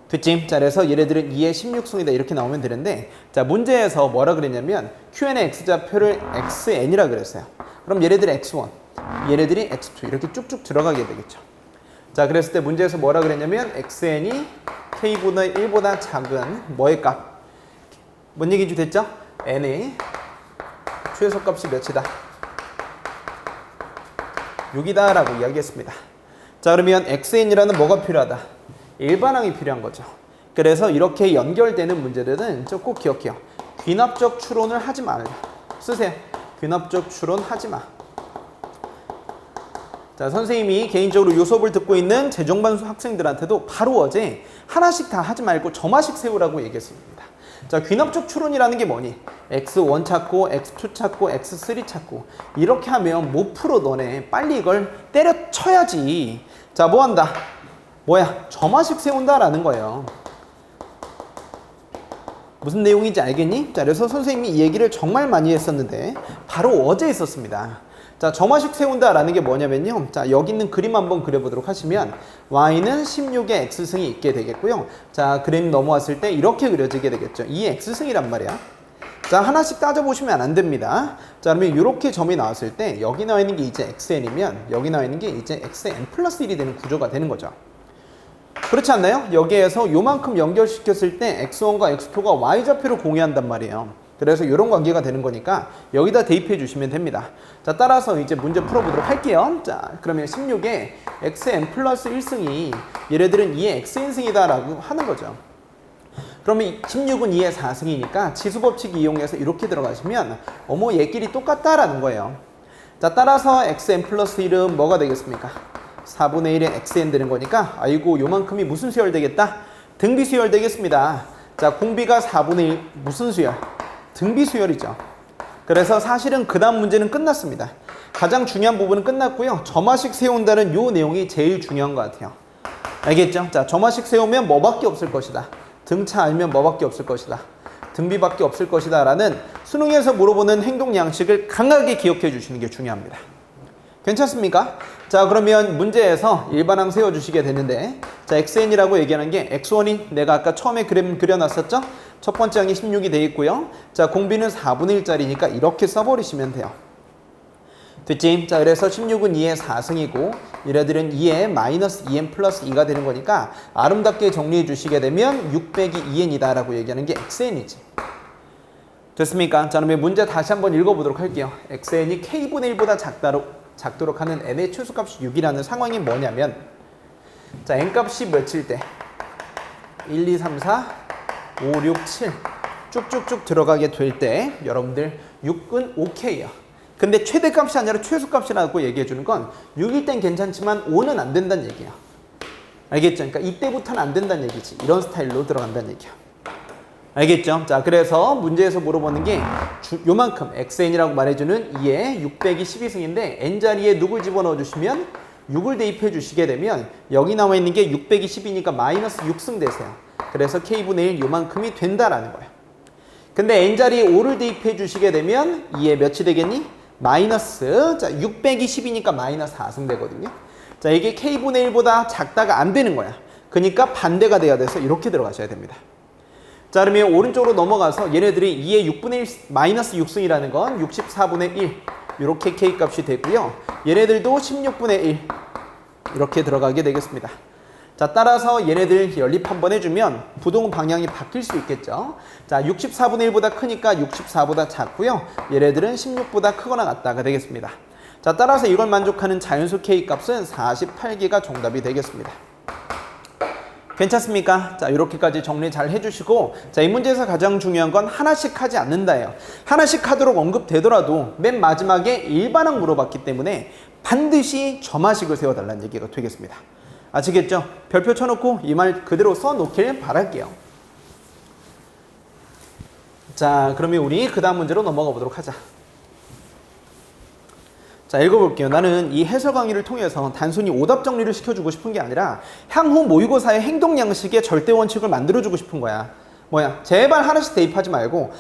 됐지? 자, 그래서 얘네들은 2의 16승이다 이렇게 나오면 되는데, 자, 문제에서 뭐라 그랬냐면 Qn의 X좌표를 XN이라 그랬어요. 그럼 얘네들이 X1, 얘네들이 X2 이렇게 쭉쭉 들어가게 되겠죠. 자, 그랬을 때 문제에서 뭐라 그랬냐면 XN이 K보다 1보다 작은 뭐의 값? 뭔 얘기인지 됐죠? N의 최소값이 몇이다? 6이다 라고 이야기했습니다. 자, 그러면 XN이라는 뭐가 필요하다? 일반항이 필요한 거죠. 그래서 이렇게 연결되는 문제들은 꼭 기억해요. 귀납적 추론을 하지 말라. 쓰세요. 귀납적 추론 하지 마. 자, 선생님이 개인적으로 이 수업을 듣고 있는 재정반 학생들한테도 바로 어제 하나씩 다 하지 말고 점화식 세우라고 얘기했습니다. 자, 귀납적 추론이라는 게 뭐니? X1 찾고 X2 찾고 X3 찾고 이렇게 하면 못 풀어. 너네 빨리 이걸 때려쳐야지. 자, 뭐 한다? 뭐야? 점화식 세운다라는 거예요. 무슨 내용인지 알겠니? 자, 그래서 선생님이 이 얘기를 정말 많이 했었는데 바로 어제 했었습니다. 자, 점화식 세운다라는 게 뭐냐면요. 자, 여기 있는 그림 한번 그려보도록 하시면 Y는 16의 X승이 있게 되겠고요. 자, 그림 넘어왔을 때 이렇게 그려지게 되겠죠. 2의 X승이란 말이야. 자, 하나씩 따져보시면 안 됩니다. 자, 그러면 이렇게 점이 나왔을 때 여기 나와 있는 게 이제 XN이면 여기 나와 있는 게 이제 XN 플러스 1이 되는 구조가 되는 거죠. 그렇지 않나요? 여기에서 요만큼 연결시켰을 때 X1과 X2가 Y좌표를 공유한단 말이에요. 그래서 이런 관계가 되는 거니까 여기다 대입해 주시면 됩니다. 자, 따라서 이제 문제 풀어보도록 할게요. 자, 그러면 16에 xn 플러스 1승이 얘네들은 2의 xn승이다 라고 하는 거죠. 그러면 16은 2의 4승이니까 지수법칙 이용해서 이렇게 들어가시면 어머 얘끼리 똑같다라는 거예요. 자, 따라서 xn 플러스 1은 뭐가 되겠습니까? 4분의 1의 xn 되는 거니까 아이고 요만큼이 무슨 수열 되겠다? 등비 수열 되겠습니다. 자, 공비가 4분의 1 무슨 수열? 등비 수열이죠. 그래서 사실은 그 다음 문제는 끝났습니다. 가장 중요한 부분은 끝났고요. 점화식 세운다는 요 내용이 제일 중요한 것 같아요. 알겠죠? 자, 점화식 세우면 뭐밖에 없을 것이다. 등차 알면 뭐밖에 없을 것이다. 등비밖에 없을 것이다 라는 수능에서 물어보는 행동 양식을 강하게 기억해 주시는 게 중요합니다. 괜찮습니까? 자, 그러면 문제에서 일반항 세워주시게 되는데, 자, xn이라고 얘기하는 게 x1이 내가 아까 처음에 그림 그려놨었죠? 첫 번째 항이 16이 돼 있고요. 자, 공비는 4분의 1짜리니까 이렇게 써버리시면 돼요. 됐지? 자, 그래서 16은 2의 4승이고 얘네들은 2의 마이너스 2n 플러스 2가 되는 거니까 아름답게 정리해 주시게 되면 6 빼기 2n이다 라고 얘기하는 게 xn이지. 됐습니까? 자, 그러면 문제 다시 한번 읽어보도록 할게요. xn이 k분의 1보다 작도록 하는 n의 최소값이 6이라는 상황이 뭐냐면, 자, n값이 몇일 때 1, 2, 3, 4, 5, 6, 7 쭉쭉쭉 들어가게 될 때 여러분들 6은 오케이야. 근데 최대값이 아니라 최소값이라고 얘기해 주는 건 6일 땐 괜찮지만 5는 안 된다는 얘기야. 알겠죠? 그러니까 이때부터는 안 된다는 얘기지. 이런 스타일로 들어간다는 얘기야. 알겠죠? 자, 그래서 문제에서 물어보는 게 요만큼 xn이라고 말해주는 2의 6 빼기 12승인데 n자리에 누굴 집어넣어 주시면 6을 대입해 주시게 되면 여기 나와 있는 게 6 빼기 10이니까 마이너스 6승 되세요. 그래서 k분의 1 요만큼이 된다라는 거예요. 근데 n자리에 5를 대입해 주시게 되면 2의 몇이 되겠니? 마이너스, 자, 6 빼기 10이니까 마이너스 4승 되거든요. 자, 이게 k분의 1보다 작다가 안 되는 거야. 그러니까 반대가 돼야 돼서 이렇게 들어가셔야 됩니다. 자, 그러면 오른쪽으로 넘어가서 얘네들이 2의 6분의 1 마이너스 6승이라는 건 64분의 1 이렇게 k값이 되고요. 얘네들도 16분의 1 이렇게 들어가게 되겠습니다. 자, 따라서 얘네들 연립 한번 해주면 부동 방향이 바뀔 수 있겠죠. 자, 64분의 1보다 크니까 64보다 작고요. 얘네들은 16보다 크거나 같다가 되겠습니다. 자, 따라서 이걸 만족하는 자연수 k값은 48개가 정답이 되겠습니다. 괜찮습니까? 자, 이렇게까지 정리 잘 해주시고, 자, 이 문제에서 가장 중요한 건 하나씩 하지 않는다예요. 하나씩 하도록 언급되더라도 맨 마지막에 일반항 물어봤기 때문에 반드시 점화식을 세워달라는 얘기가 되겠습니다. 아시겠죠? 별표 쳐놓고 이 말 그대로 써놓길 바랄게요. 자, 그러면 우리 그 다음 문제로 넘어가 보도록 하자. 자, 읽어볼게요. 나는 이 해설 강의를 통해서 단순히 오답 정리를 시켜주고 싶은 게 아니라 향후 모의고사의 행동 양식의 절대 원칙을 만들어주고 싶은 거야. 뭐야? 제발 하나씩 대입하지 말고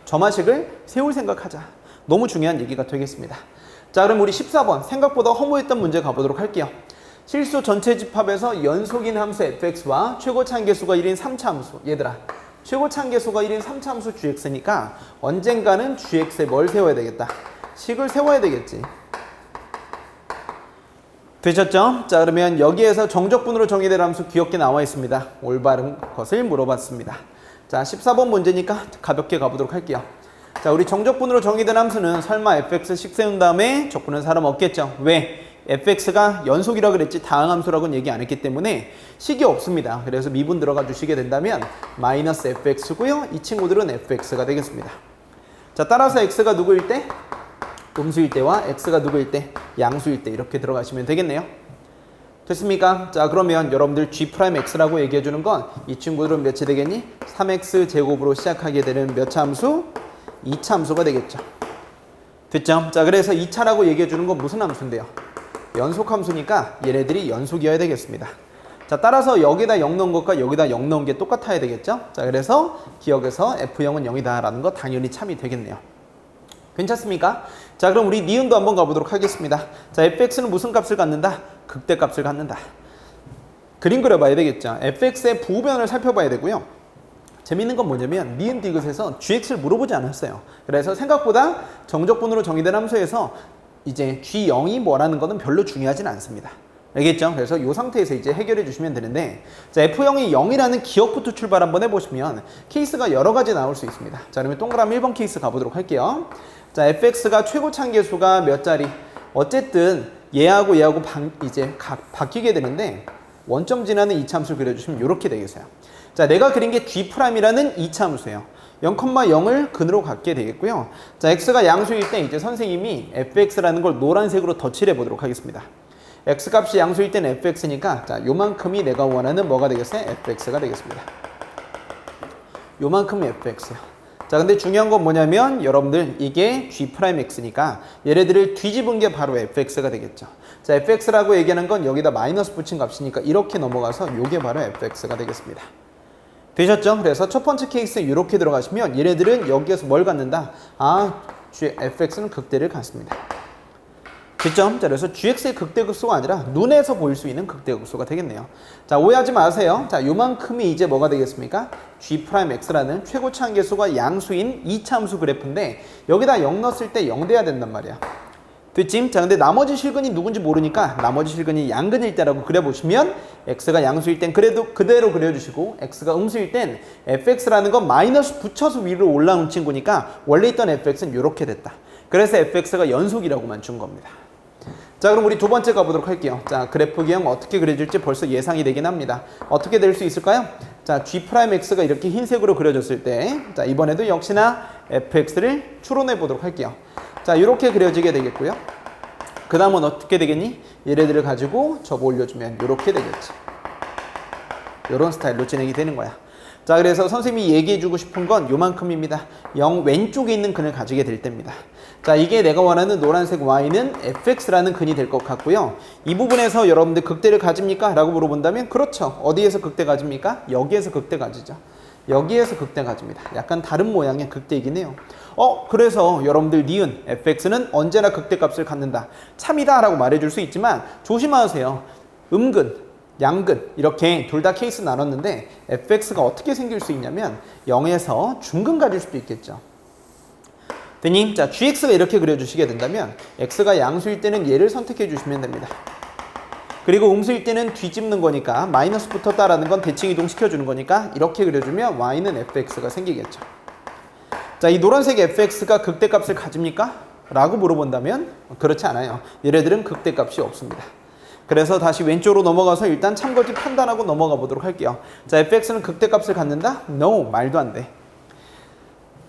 점화식을 세울 생각하자. 너무 중요한 얘기가 되겠습니다. 자, 그럼 우리 14번 생각보다 허무했던 문제 가보도록 할게요. 실수 전체 집합에서 연속인 함수 fx와 최고 차항계수가 1인 3차 함수. 얘들아, 최고 차항계수가 1인 3차 함수 gx니까 언젠가는 gx에 뭘 세워야 되겠다? 식을 세워야 되겠지. 되셨죠? 자, 그러면 여기에서 정적분으로 정의될 함수 귀엽게 나와 있습니다. 올바른 것을 물어봤습니다. 자, 14번 문제니까 가볍게 가보도록 할게요. 자, 우리 정적분으로 정의된 함수는 설마 fx 식 세운 다음에 적분은 사람 없겠죠? 왜? fx가 연속이라 그랬지 다항함수라고는 얘기 안 했기 때문에 식이 없습니다. 그래서 미분 들어가 주시게 된다면 마이너스 fx고요. 이 친구들은 fx가 되겠습니다. 자, 따라서 x가 누구일 때? 음수일 때와 x가 누구일 때? 양수일 때 이렇게 들어가시면 되겠네요. 됐습니까? 자, 그러면 여러분들 g'x라고 얘기해주는 건 이 친구들은 몇이 되겠니? 3x 제곱으로 시작하게 되는 몇 차 함수? 2차 함수가 되겠죠. 됐죠? 자, 그래서 2차라고 얘기해주는 건 무슨 함수인데요? 연속 함수니까 얘네들이 연속이어야 되겠습니다. 자, 따라서 여기다 0 넣은 것과 여기다 0 넣은 게 똑같아야 되겠죠? 자, 그래서 기억에서 f0은 0이다 라는 거 당연히 참이 되겠네요. 괜찮습니까? 자, 그럼 우리 니은도 한번 가보도록 하겠습니다. 자, fx는 무슨 값을 갖는다? 극대값을 갖는다. 그림 그려봐야 되겠죠. fx의 부호변을 살펴봐야 되고요. 재밌는 건 뭐냐면 니은 디귿에서 gx를 물어보지 않았어요. 그래서 생각보다 정적분으로 정의된 함수에서 이제 g0이 뭐라는 거는 별로 중요하진 않습니다. 알겠죠? 그래서 이 상태에서 이제 해결해 주시면 되는데, 자, f0이 0이라는 기억부터 출발 한번 해보시면 케이스가 여러 가지 나올 수 있습니다. 자, 그러면 동그라미 1번 케이스 가보도록 할게요. 자, fx가 최고 차항계수가 몇 자리? 어쨌든 얘하고 얘하고 이제 바뀌게 되는데 원점 지나는 2차 함수를 그려주시면 이렇게 되겠어요. 자, 내가 그린 게 g'이라는 2차 함수예요. 0,0을 근으로 갖게 되겠고요. 자, x가 양수일 때 이제 선생님이 fx라는 걸 노란색으로 덧칠해 보도록 하겠습니다. x값이 양수일 때는 fx니까 자, 요만큼이 내가 원하는 뭐가 되겠어요? fx가 되겠습니다. 요만큼이 fx요. 자, 근데 중요한 건 뭐냐면 여러분들 이게 g'x니까 얘네들을 뒤집은 게 바로 fx가 되겠죠. 자, fx라고 얘기하는 건 여기다 마이너스 붙인 값이니까 이렇게 넘어가서 요게 바로 fx가 되겠습니다. 되셨죠? 그래서 첫 번째 케이스에 이렇게 들어가시면 얘네들은 여기에서 뭘 갖는다? 아, fx는 극대를 갖습니다. 됐죠? 자, 그래서 gx의 극대극소가 아니라 눈에서 보일 수 있는 극대극소가 되겠네요. 자, 오해하지 마세요. 자, 요만큼이 이제 뭐가 되겠습니까? g'x라는 최고치 한계수가 양수인 2차 함수 그래프인데 여기다 0 넣었을 때 0 돼야 된단 말이야. 됐지? 자, 근데 나머지 실근이 누군지 모르니까 나머지 실근이 양근일 때라고 그려보시면 x가 양수일 땐 그래도 그대로 그려주시고 x가 음수일 땐 fx라는 건 마이너스 붙여서 위로 올라온 친구니까 원래 있던 fx는 이렇게 됐다. 그래서 fx가 연속이라고만 준 겁니다. 자, 그럼 우리 두 번째 가보도록 할게요. 자, 그래프 기형 어떻게 그려질지 벌써 예상이 되긴 합니다. 어떻게 될 수 있을까요? 자, g'x가 이렇게 흰색으로 그려졌을 때, 자, 이번에도 역시나 fx를 추론해 보도록 할게요. 자, 이렇게 그려지게 되겠고요. 그 다음은 어떻게 되겠니? 얘네들을 가지고 접어 올려주면 이렇게 되겠지. 이런 스타일로 진행이 되는 거야. 자, 그래서 선생님이 얘기해주고 싶은 건 요만큼입니다. 0 왼쪽에 있는 근을 가지게 될 때입니다. 자, 이게 내가 원하는 노란색 y는 fx라는 근이 될 것 같고요. 이 부분에서 여러분들 극대를 가집니까? 라고 물어본다면 그렇죠. 어디에서 극대 가집니까? 여기에서 극대 가지죠. 여기에서 극대 가집니다. 약간 다른 모양의 극대이긴 해요. 그래서 여러분들 니은 fx는 언제나 극대값을 갖는다. 참이다 라고 말해줄 수 있지만 조심하세요. 음근, 양근 이렇게 둘 다 케이스 나눴는데 fx가 어떻게 생길 수 있냐면 0에서 중근 가질 수도 있겠죠. 됐니? 자, gx가 이렇게 그려주시게 된다면 x가 양수일 때는 얘를 선택해 주시면 됩니다. 그리고 음수일 때는 뒤집는 거니까 마이너스 붙었다라는 건 대칭 이동 시켜주는 거니까 이렇게 그려주면 y는 fx가 생기겠죠. 자, 이 노란색 fx가 극대값을 가집니까? 라고 물어본다면 그렇지 않아요. 얘네들은 극대값이 없습니다. 그래서 다시 왼쪽으로 넘어가서 일단 참고지 판단하고 넘어가 보도록 할게요. 자, fx는 극대값을 갖는다? No, 말도 안 돼.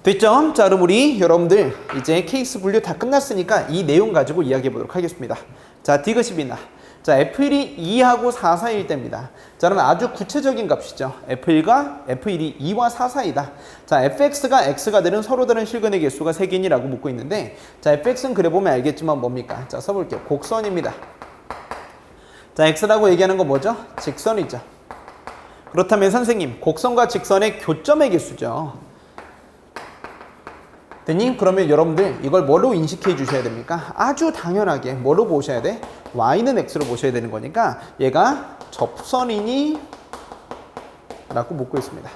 됐죠? 자, 그럼 우리 여러분들 이제 케이스 분류 다 끝났으니까 이 내용 가지고 이야기해 보도록 하겠습니다. 자, 디귿입니다. 자, F1이 2하고 4 사이일 때입니다. 자, 그러면 아주 구체적인 값이죠. F1이 2와 4 사이다. 자, fx가 x가 되는 서로 다른 실근의 개수가 3개니라고 묻고 있는데 자, fx는 그려보면 알겠지만 뭡니까? 자, 써볼게요. 곡선입니다. 자, x라고 얘기하는 건 뭐죠? 직선이죠. 그렇다면 선생님, 곡선과 직선의 교점의 개수죠. 됐니? 그러면 여러분들 이걸 뭐로 인식해 주셔야 됩니까? 아주 당연하게 뭐로 보셔야 돼? y는 x로 보셔야 되는 거니까 얘가 접선이니? 라고 묻고 있습니다.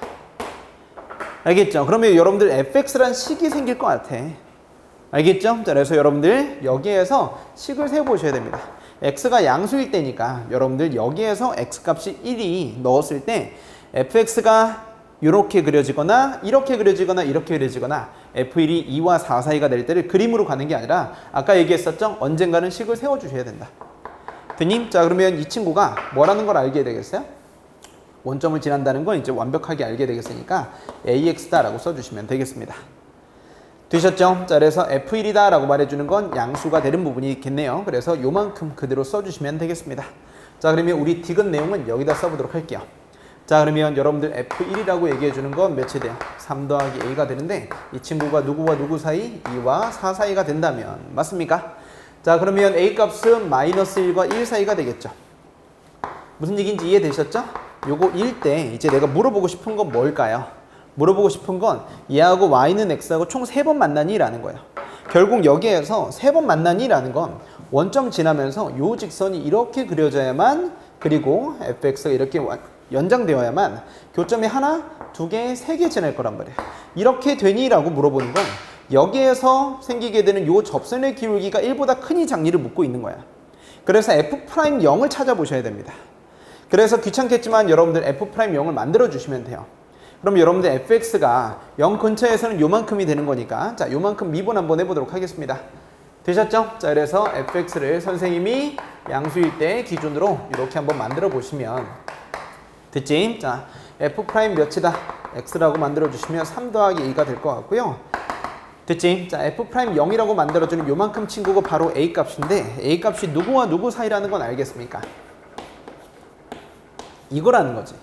알겠죠? 그러면 여러분들 fx란 식이 생길 것 같아. 알겠죠? 자, 그래서 여러분들 여기에서 식을 세워보셔야 됩니다. x가 양수일 때니까 여러분들 여기에서 x값이 1이 넣었을 때 fx가 이렇게 그려지거나 이렇게 그려지거나 이렇게 그려지거나 F1이 2와 4 사이가 될 때를 그림으로 가는 게 아니라 아까 얘기했었죠? 언젠가는 식을 세워주셔야 된다. 됐니? 자, 그러면 이 친구가 뭐라는 걸 알게 되겠어요? 원점을 지난다는 건 이제 완벽하게 알게 되겠으니까 AX다 라고 써주시면 되겠습니다. 되셨죠? 자, 그래서 F1이다 라고 말해주는 건 양수가 되는 부분이 있겠네요. 그래서 요만큼 그대로 써주시면 되겠습니다. 자, 그러면 우리 디귿 내용은 여기다 써보도록 할게요. 자, 그러면 여러분들 F1이라고 얘기해 주는 건 몇이 돼요? 3 더하기 A가 되는데 이 친구가 누구와 누구 사이? 2와 4 사이가 된다면 맞습니까? 자, 그러면 A 값은 마이너스 1과 1 사이가 되겠죠. 무슨 얘기인지 이해되셨죠? 요거 1 때 이제 내가 물어보고 싶은 건 뭘까요? 물어보고 싶은 건 얘하고 Y는 X하고 총 3번 만나니? 라는 거예요. 결국 여기에서 3번 만나니? 라는 건 원점 지나면서 요 직선이 이렇게 그려져야만 그리고 fx가 이렇게 연장되어야만 교점이 하나, 두 개, 세 개 지날 거란 말이에요. 이렇게 되니? 라고 물어보는 건 여기에서 생기게 되는 요 접선의 기울기가 1보다 크니 작니를 묻고 있는 거야. 그래서 F'0을 찾아보셔야 됩니다. 그래서 귀찮겠지만 여러분들 F'0을 만들어 주시면 돼요. 그럼 여러분들 fx가 0 근처에서는 요만큼이 되는 거니까 자, 요만큼 미분 한번 해보도록 하겠습니다. 되셨죠? 자, 그래서 fx를 선생님이 양수일 때 기준으로 이렇게 한번 만들어 보시면 됐지? 자, f' 몇이다? x라고 만들어 주시면 3 더하기 2가 될 것 같고요. 됐지? 자, f' 0이라고 만들어주는 요만큼 친구가 바로 a 값인데 a 값이 누구와 누구 사이라는 건 알겠습니까? 이거라는 거지.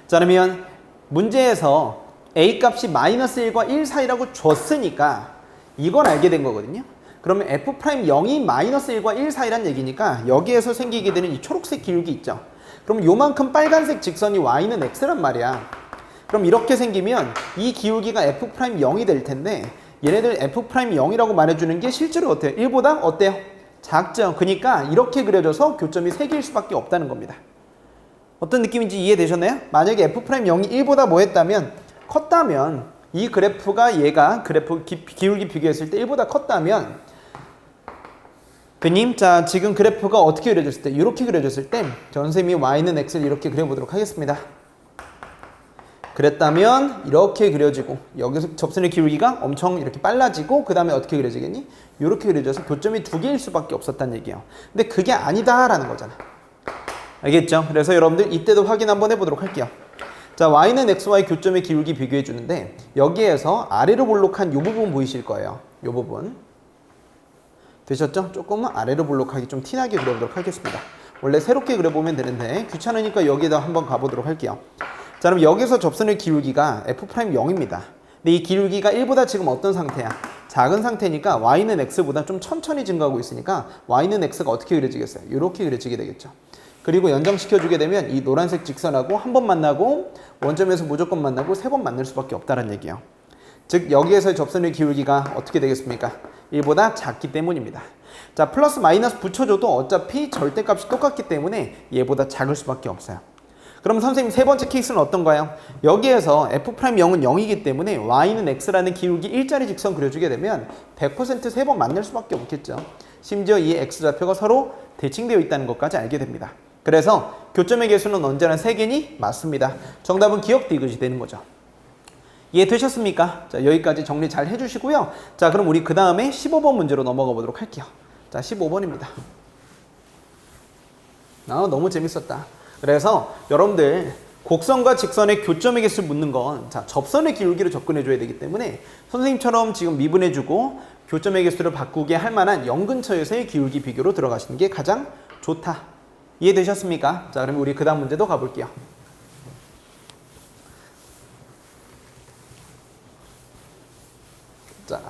자, 그러면 문제에서 a 값이 마이너스 1과 1 사이라고 줬으니까 이건 알게 된 거거든요. 그러면 f'0이 마이너스 1과 1 사이란 얘기니까 여기에서 생기게 되는 이 초록색 기울기 있죠. 그럼 요만큼 빨간색 직선이 y는 x란 말이야. 그럼 이렇게 생기면 이 기울기가 f'0이 될 텐데 얘네들 f'0이라고 말해주는 게 실제로 어때요? 1보다 어때요? 작죠. 그러니까 이렇게 그려져서 교점이 3개일 수밖에 없다는 겁니다. 어떤 느낌인지 이해되셨나요? 만약에 F'영이 1보다 뭐 했다면 컸다면 이 그래프가 얘가 그래프 기울기 비교했을 때 1보다 컸다면 그님 자 지금 그래프가 어떻게 그려졌을 때 이렇게 그려졌을 때 선생님이 y는 x를 이렇게 그려보도록 하겠습니다. 그랬다면 이렇게 그려지고 여기서 접선의 기울기가 엄청 이렇게 빨라지고 그 다음에 어떻게 그려지겠니? 이렇게 그려져서 교점이 2개일 수밖에 없었다는 얘기예요. 근데 그게 아니다라는 거잖아. 알겠죠? 그래서 여러분들 이때도 확인 한번 해보도록 할게요. 자, y는 xy 교점의 기울기 비교해 주는데 여기에서 아래로 볼록한 이 부분 보이실 거예요. 이 부분. 되셨죠? 조금은 아래로 볼록하게 좀 티나게 그려보도록 하겠습니다. 원래 새롭게 그려보면 되는데 귀찮으니까 여기에다 한번 가보도록 할게요. 자, 그럼 여기서 접선의 기울기가 F'영입니다. 근데 이 기울기가 1보다 지금 어떤 상태야? 작은 상태니까 y는 x보다 좀 천천히 증가하고 있으니까 y는 x가 어떻게 그려지겠어요? 이렇게 그려지게 되겠죠. 그리고 연장시켜주게 되면 이 노란색 직선하고 한 번 만나고 원점에서 무조건 만나고 3번 만날 수밖에 없다는 얘기예요. 즉 여기에서의 접선의 기울기가 어떻게 되겠습니까? 1보다 작기 때문입니다. 자, 플러스 마이너스 붙여줘도 어차피 절대값이 똑같기 때문에 얘보다 작을 수밖에 없어요. 그럼 선생님 세 번째 케이스는 어떤가요? 여기에서 F'영은 0이기 때문에 y는 x라는 기울기 일자리 직선 그려주게 되면 100% 3번 만날 수밖에 없겠죠. 심지어 이 x좌표가 서로 대칭되어 있다는 것까지 알게 됩니다. 그래서 교점의 개수는 언제나 3개니? 맞습니다. 정답은 기억 디귿이 되는 거죠. 이해되셨습니까? 자, 여기까지 정리 잘 해주시고요. 자, 그럼 우리 그 다음에 15번 문제로 넘어가 보도록 할게요. 자, 15번입니다. 너무 재밌었다. 그래서 여러분들 곡선과 직선의 교점의 개수를 묻는 건 자, 접선의 기울기로 접근해 줘야 되기 때문에 선생님처럼 지금 미분해 주고 교점의 개수를 바꾸게 할 만한 0 근처에서의 기울기 비교로 들어가시는 게 가장 좋다. 이해되셨습니까? 자, 그럼 우리 그 다음 문제도 가볼게요. 자,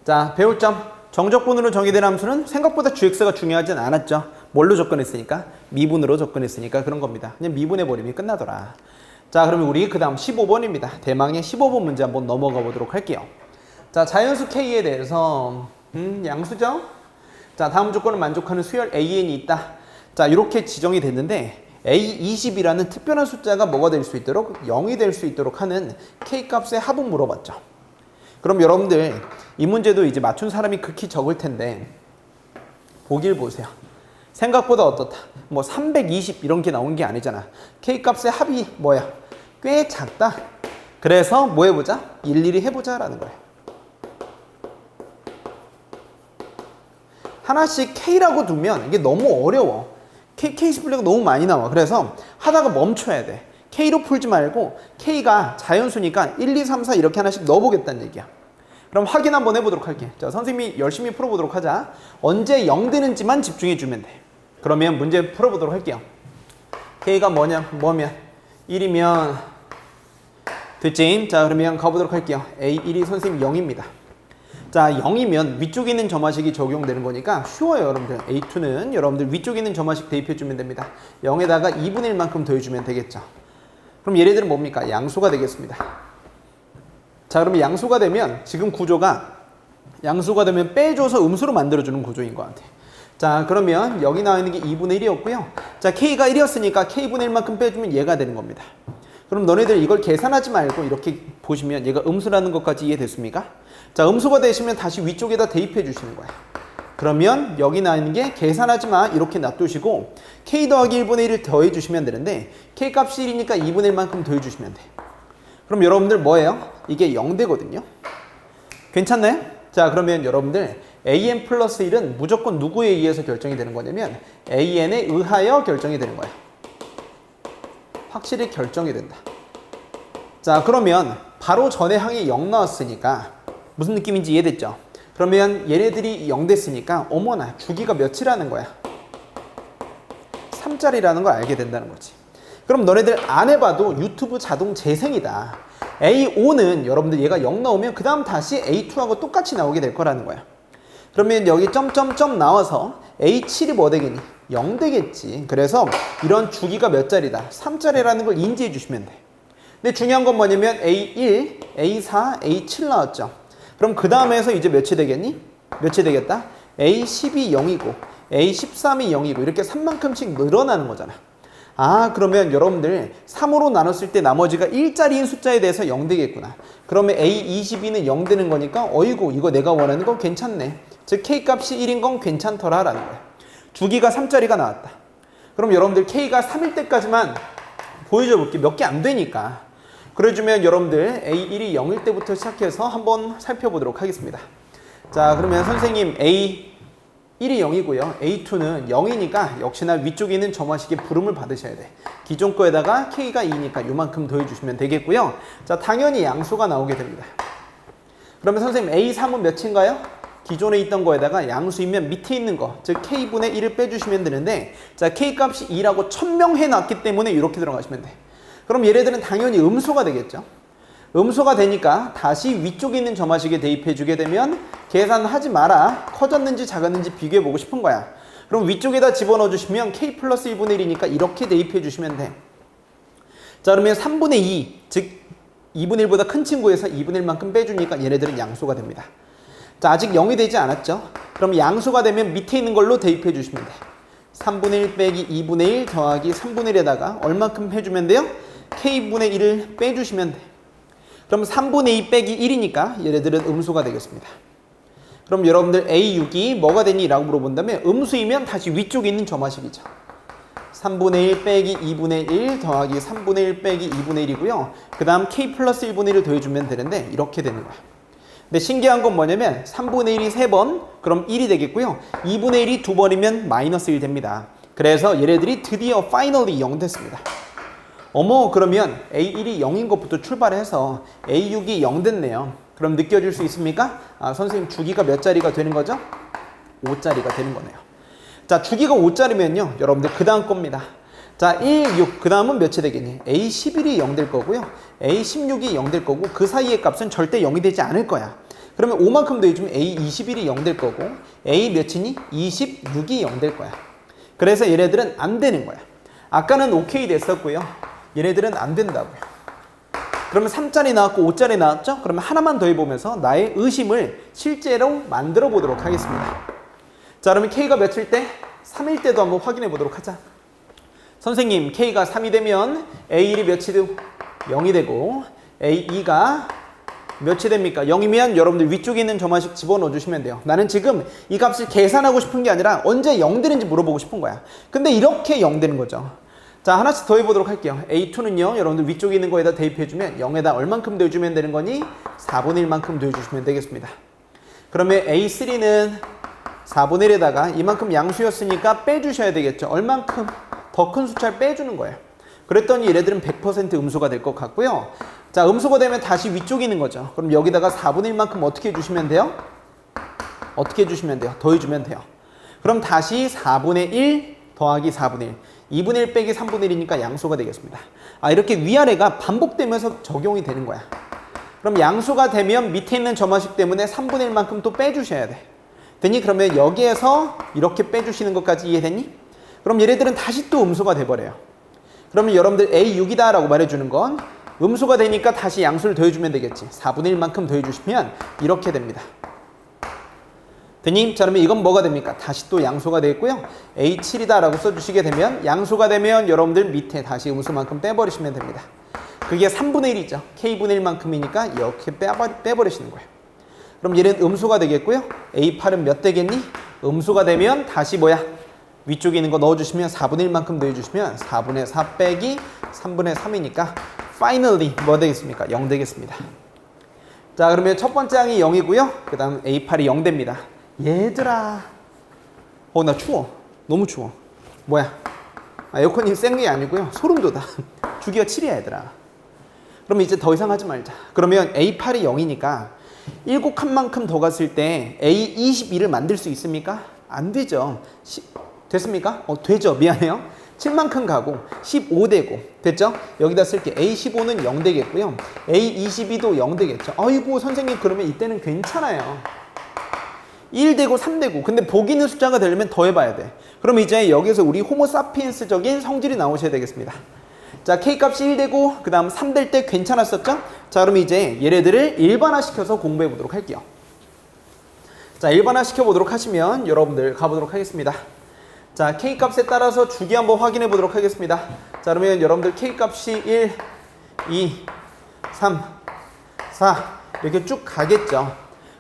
자, 배울 점. 정적분으로 정의된 함수는 생각보다 gx가 중요하진 않았죠. 뭘로 접근했으니까? 미분으로 접근했으니까 그런 겁니다. 그냥 미분해버리면 끝나더라. 자, 그러면 우리 그 다음 15번입니다. 대망의 15번 문제 한번 넘어가 보도록 할게요. 자, 자연수 K에 대해서 양수죠? 자, 다음 조건을 만족하는 수열 AN이 있다. 자, 이렇게 지정이 됐는데 A20이라는 특별한 숫자가 뭐가 될 수 있도록 0이 될 수 있도록 하는 K값의 합은 물어봤죠. 그럼 여러분들 이 문제도 이제 맞춘 사람이 극히 적을 텐데 보길 보세요. 생각보다 어떻다. 뭐 320 이런 게 나온 게 아니잖아. K값의 합이 뭐야? 꽤 작다. 그래서 뭐 해보자? 일일이 해보자 라는 거예요. 하나씩 K라고 두면 이게 너무 어려워. K 스플릿가 너무 많이 나와. 그래서 하다가 멈춰야 돼. K로 풀지 말고 K가 자연수니까 1, 2, 3, 4 이렇게 하나씩 넣어보겠다는 얘기야. 그럼 확인 한번 해보도록 할게. 자, 선생님이 열심히 풀어보도록 하자. 언제 0 되는지만 집중해주면 돼. 그러면 문제 풀어보도록 할게요. K가 뭐면 1이면 됐지? 자, 그러면 가보도록 할게요. A1이 선생님 0입니다. 자, 0이면 위쪽에 있는 점화식이 적용되는 거니까 쉬워요, 여러분들. A2는 여러분들 위쪽에 있는 점화식 대입해주면 됩니다. 0에다가 2분의 1만큼 더해주면 되겠죠. 그럼 얘네들은 뭡니까? 양수가 되겠습니다. 자, 그러면 양수가 되면 지금 구조가 양수가 되면 빼줘서 음수로 만들어주는 구조인 것 같아. 자, 그러면 여기 나와 있는 게 2분의 1이었고요. 자, K가 1이었으니까 K분의 1만큼 빼주면 얘가 되는 겁니다. 그럼 너네들 이걸 계산하지 말고 이렇게 보시면 얘가 음수라는 것까지 이해됐습니까? 자, 음수가 되시면 다시 위쪽에다 대입해 주시는 거예요. 그러면 여기 나와 있는 게 계산하지 마 이렇게 놔두시고 K 더하기 1분의 1을 더해 주시면 되는데 K 값이 1이니까 2분의 1만큼 더해 주시면 돼. 그럼 여러분들 뭐예요? 이게 0 되거든요. 괜찮나요? 자, 그러면 여러분들 AN 플러스 1은 무조건 누구에 의해서 결정이 되는 거냐면 AN에 의하여 결정이 되는 거예요. 확실히 결정이 된다. 자, 그러면 바로 전에 항이 0 나왔으니까 무슨 느낌인지 이해됐죠? 그러면 얘네들이 0 됐으니까 어머나 주기가 몇이라는 거야? 3짜리라는 걸 알게 된다는 거지. 그럼 너네들 안 해봐도 유튜브 자동 재생이다. A5는 여러분들 얘가 0 나오면 그 다음 다시 A2하고 똑같이 나오게 될 거라는 거야. 그러면 여기 점점점 나와서 A7이 뭐 되겠니? 0 되겠지. 그래서 이런 주기가 몇 자리다? 3자리라는 걸 인지해 주시면 돼. 근데 중요한 건 뭐냐면 A1, A4, A7 나왔죠. 그럼 그 다음에서 이제 몇이 되겠니? 몇이 되겠다? A12 0이고 A13이 0이고 이렇게 3만큼씩 늘어나는 거잖아. 아, 그러면 여러분들 3으로 나눴을 때 나머지가 1자리인 숫자에 대해서 0 되겠구나. 그러면 A22는 0 되는 거니까 어이구 이거 내가 원하는 건 괜찮네. 즉 K값이 1인 건 괜찮더라 라는 거야. 주기가 3자리가 나왔다. 그럼 여러분들 K가 3일 때까지만 보여줘 볼게. 몇 개 안 되니까. 그래주면 여러분들 A1이 0일 때부터 시작해서 한번 살펴보도록 하겠습니다. 자, 그러면 선생님 A1이 0이고요. A2는 0이니까 역시나 위쪽에 있는 점화식의 부름을 받으셔야 돼. 기존 거에다가 K가 2니까 요만큼 더해주시면 되겠고요. 자, 당연히 양수가 나오게 됩니다. 그러면 선생님 A3은 몇인가요? 기존에 있던 거에다가 양수이면 밑에 있는 거, 즉 K분의 1을 빼주시면 되는데, 자, K값이 2라고 천명해 놨기 때문에 이렇게 들어가시면 돼. 그럼 얘네들은 당연히 음수가 되겠죠. 음수가 되니까 다시 위쪽에 있는 점화식에 대입해 주게 되면 계산하지 마라. 커졌는지 작았는지 비교해 보고 싶은 거야. 그럼 위쪽에다 집어넣어 주시면 K 플러스 1분의 1이니까 이렇게 대입해 주시면 돼. 자, 그러면 3분의 2, 즉 2분의 1보다 큰 친구에서 2분의 1만큼 빼주니까 얘네들은 양수가 됩니다. 자, 아직 0이 되지 않았죠? 그럼 양수가 되면 밑에 있는 걸로 대입해 주시면 돼. 3분의 1 빼기 2분의 1 더하기 3분의 1에다가 얼만큼 해주면 돼요? K분의 1을 빼주시면 돼. 그럼 3분의 2 빼기 1이니까 얘네들은 음수가 되겠습니다. 그럼 여러분들 A6이 뭐가 되니? 라고 물어본다면 음수이면 다시 위쪽에 있는 점화식이죠. 3분의 1 빼기 2분의 1 더하기 3분의 1 빼기 2분의 1이고요. 그 다음 K 플러스 1분의 1을 더해주면 되는데 이렇게 되는 거야. 근데 신기한 건 뭐냐면 3분의 1이 3번, 그럼 1이 되겠고요. 2분의 1이 2번이면 마이너스 1 됩니다. 그래서 얘네들이 드디어 finally 0 됐습니다. 어머, 그러면 A1이 0인 것부터 출발해서 A6이 0 됐네요. 그럼 느껴질 수 있습니까? 아, 선생님 주기가 몇 자리가 되는 거죠? 5자리가 되는 거네요. 자, 주기가 5자리면요. 여러분들 그 다음 겁니다. 자, 1, 6, 그 다음은 몇이 되겠니? A11이 0 될 거고요. A16이 0 될 거고 그 사이의 값은 절대 0이 되지 않을 거야. 그러면 5만큼 더해주면 A21이 0 될 거고 A 몇이니? 26이 0 될 거야. 그래서 얘네들은 안 되는 거야. 아까는 오케이 됐었고요. 얘네들은 안 된다고요. 그러면 3짜리 나왔고 5짜리 나왔죠? 그러면 하나만 더해보면서 나의 의심을 실제로 만들어 보도록 하겠습니다. 자, 그러면 K가 몇일 때? 3일 때도 한번 확인해 보도록 하자. 선생님, K가 3이 되면 A1이 몇이 되고 0이 되고 A2가 몇이 됩니까? 0이면 여러분들 위쪽에 있는 점화식 집어넣어 주시면 돼요. 나는 지금 이 값을 계산하고 싶은 게 아니라 언제 0 되는지 물어보고 싶은 거야. 근데 이렇게 0 되는 거죠. 자, 하나씩 더 해보도록 할게요. A2는요, 여러분들 위쪽에 있는 거에다 대입해주면 0에다 얼만큼 더해주면 되는 거니? 4분의 1만큼 더해주시면 되겠습니다. 그러면 A3는 4분의 1에다가 이만큼 양수였으니까 빼주셔야 되겠죠. 얼만큼? 더 큰 숫자를 빼주는 거예요. 그랬더니 얘네들은 100% 음수가 될 것 같고요. 자, 음수가 되면 다시 위쪽에 있는 거죠. 그럼 여기다가 4분의 1만큼 어떻게 해주시면 돼요? 어떻게 해주시면 돼요? 더해주면 돼요. 그럼 다시 4분의 1 더하기 4분의 1. 2분의 1 빼기 3분의 1이니까 양수가 되겠습니다. 아, 이렇게 위아래가 반복되면서 적용이 되는 거야. 그럼 양수가 되면 밑에 있는 점화식 때문에 3분의 1만큼 또 빼주셔야 돼. 되니? 그러면 여기에서 이렇게 빼주시는 것까지 이해되니? 그럼 얘네들은 다시 또 음수가 돼버려요. 그러면 여러분들 A6이다 라고 말해주는 건 음수가 되니까 다시 양수를 더해주면 되겠지. 4분의 1만큼 더해주시면 이렇게 됩니다. 되니? 자, 그러면 이건 뭐가 됩니까? 다시 또 양수가 되겠고요. A7이다 라고 써주시게 되면 양수가 되면 여러분들 밑에 다시 음수만큼 빼버리시면 됩니다. 그게 3분의 1이죠. K분의 1만큼이니까 이렇게 빼버리시는 거예요. 그럼 얘는 음수가 되겠고요. A8은 몇 되겠니? 음수가 되면 다시 뭐야? 위쪽에 있는 거 넣어주시면 4분의 1만큼 넣어주시면 4분의 4 빼기 3분의 3이니까 finally 뭐 되겠습니까? 0 되겠습니다. 자, 그러면 첫 번째 항이 0이고요. 그 다음 A8이 0 됩니다. 얘들아, 나 추워. 너무 추워. 뭐야? 에어컨이 센 게 아니고요. 소름 돋아. 주기가 7이야 얘들아. 그럼 이제 더 이상 하지 말자. 그러면 A8이 0이니까 7칸만큼 더 갔을 때 A22를 만들 수 있습니까? 안 되죠. 됐습니까? 되죠. 미안해요. 7만큼 가고 15 되고 됐죠? 여기다 쓸게. A15는 0 되겠고요. A22도 0 되겠죠. 아이고 선생님, 그러면 이때는 괜찮아요. 1 되고 3 되고. 근데 보기 있는 숫자가 되려면 더해봐야 돼. 그럼 이제 여기서 우리 호모사피엔스적인 성질이 나오셔야 되겠습니다. 자, K값이 1 되고 그 다음 3 될 때 괜찮았었죠? 자, 그럼 이제 얘네들을 일반화시켜서 공부해 보도록 할게요. 자, 일반화시켜 보도록 하시면 여러분들 가보도록 하겠습니다. 자, K값에 따라서 주기 한번 확인해 보도록 하겠습니다. 자, 그러면 여러분들 K값이 1, 2, 3, 4 이렇게 쭉 가겠죠.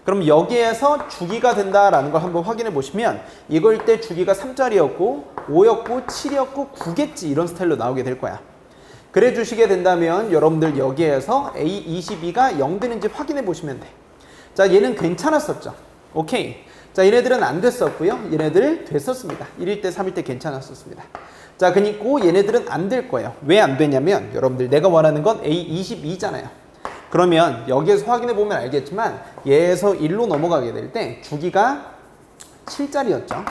그럼 여기에서 주기가 된다라는 걸 한번 확인해 보시면 이걸 때 주기가 3짜리였고 5였고 7이었고 9겠지 이런 스타일로 나오게 될 거야. 그래 주시게 된다면 여러분들 여기에서 A22가 0 되는지 확인해 보시면 돼. 자, 얘는 괜찮았었죠. 오케이. 자, 얘네들은 안 됐었고요. 얘네들 됐었습니다. 1일 때 3일 때 괜찮았었습니다. 자, 그니까 얘네들은 안 될 거예요. 왜 안 되냐면 여러분들 내가 원하는 건 A22잖아요. 그러면 여기에서 확인해 보면 알겠지만 얘에서 1로 넘어가게 될 때 주기가 7짜리였죠.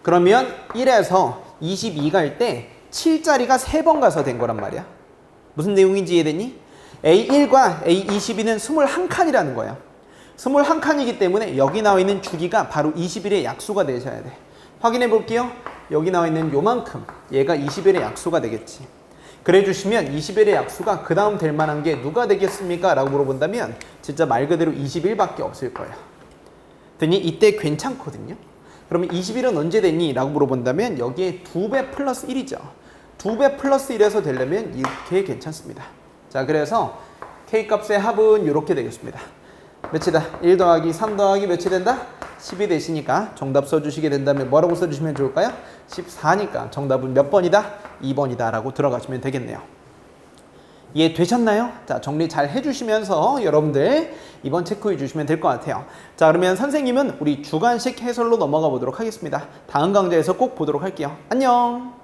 그러면 1에서 22갈 때 7짜리가 3번 가서 된 거란 말이야. 무슨 내용인지 이해되니? A1과 A22는 21칸이라는 거야. 21칸이기 때문에 여기 나와 있는 주기가 바로 20일의 약수가 되셔야 돼. 확인해 볼게요. 여기 나와 있는 요만큼 얘가 20일의 약수가 되겠지. 그래 주시면 20일의 약수가 그 다음 될 만한 게 누가 되겠습니까? 라고 물어본다면 진짜 말 그대로 21밖에 없을 거예요. 되니 이때 괜찮거든요. 그러면 20일은 언제 되니? 라고 물어본다면 여기에 2배 플러스 1이죠. 2배 플러스 1에서 되려면 이렇게 괜찮습니다. 자, 그래서 K값의 합은 이렇게 되겠습니다. 몇이다? 1 더하기 3 더하기 몇이 된다? 10이 되시니까 정답 써주시게 된다면 뭐라고 써주시면 좋을까요? 14니까 정답은 몇 번이다? 2번이다 라고 들어가시면 되겠네요. 이해되셨나요? 자, 정리 잘 해주시면서 여러분들 이번 체크해 주시면 될 것 같아요. 자, 그러면 선생님은 우리 주관식 해설로 넘어가 보도록 하겠습니다. 다음 강좌에서 꼭 보도록 할게요. 안녕!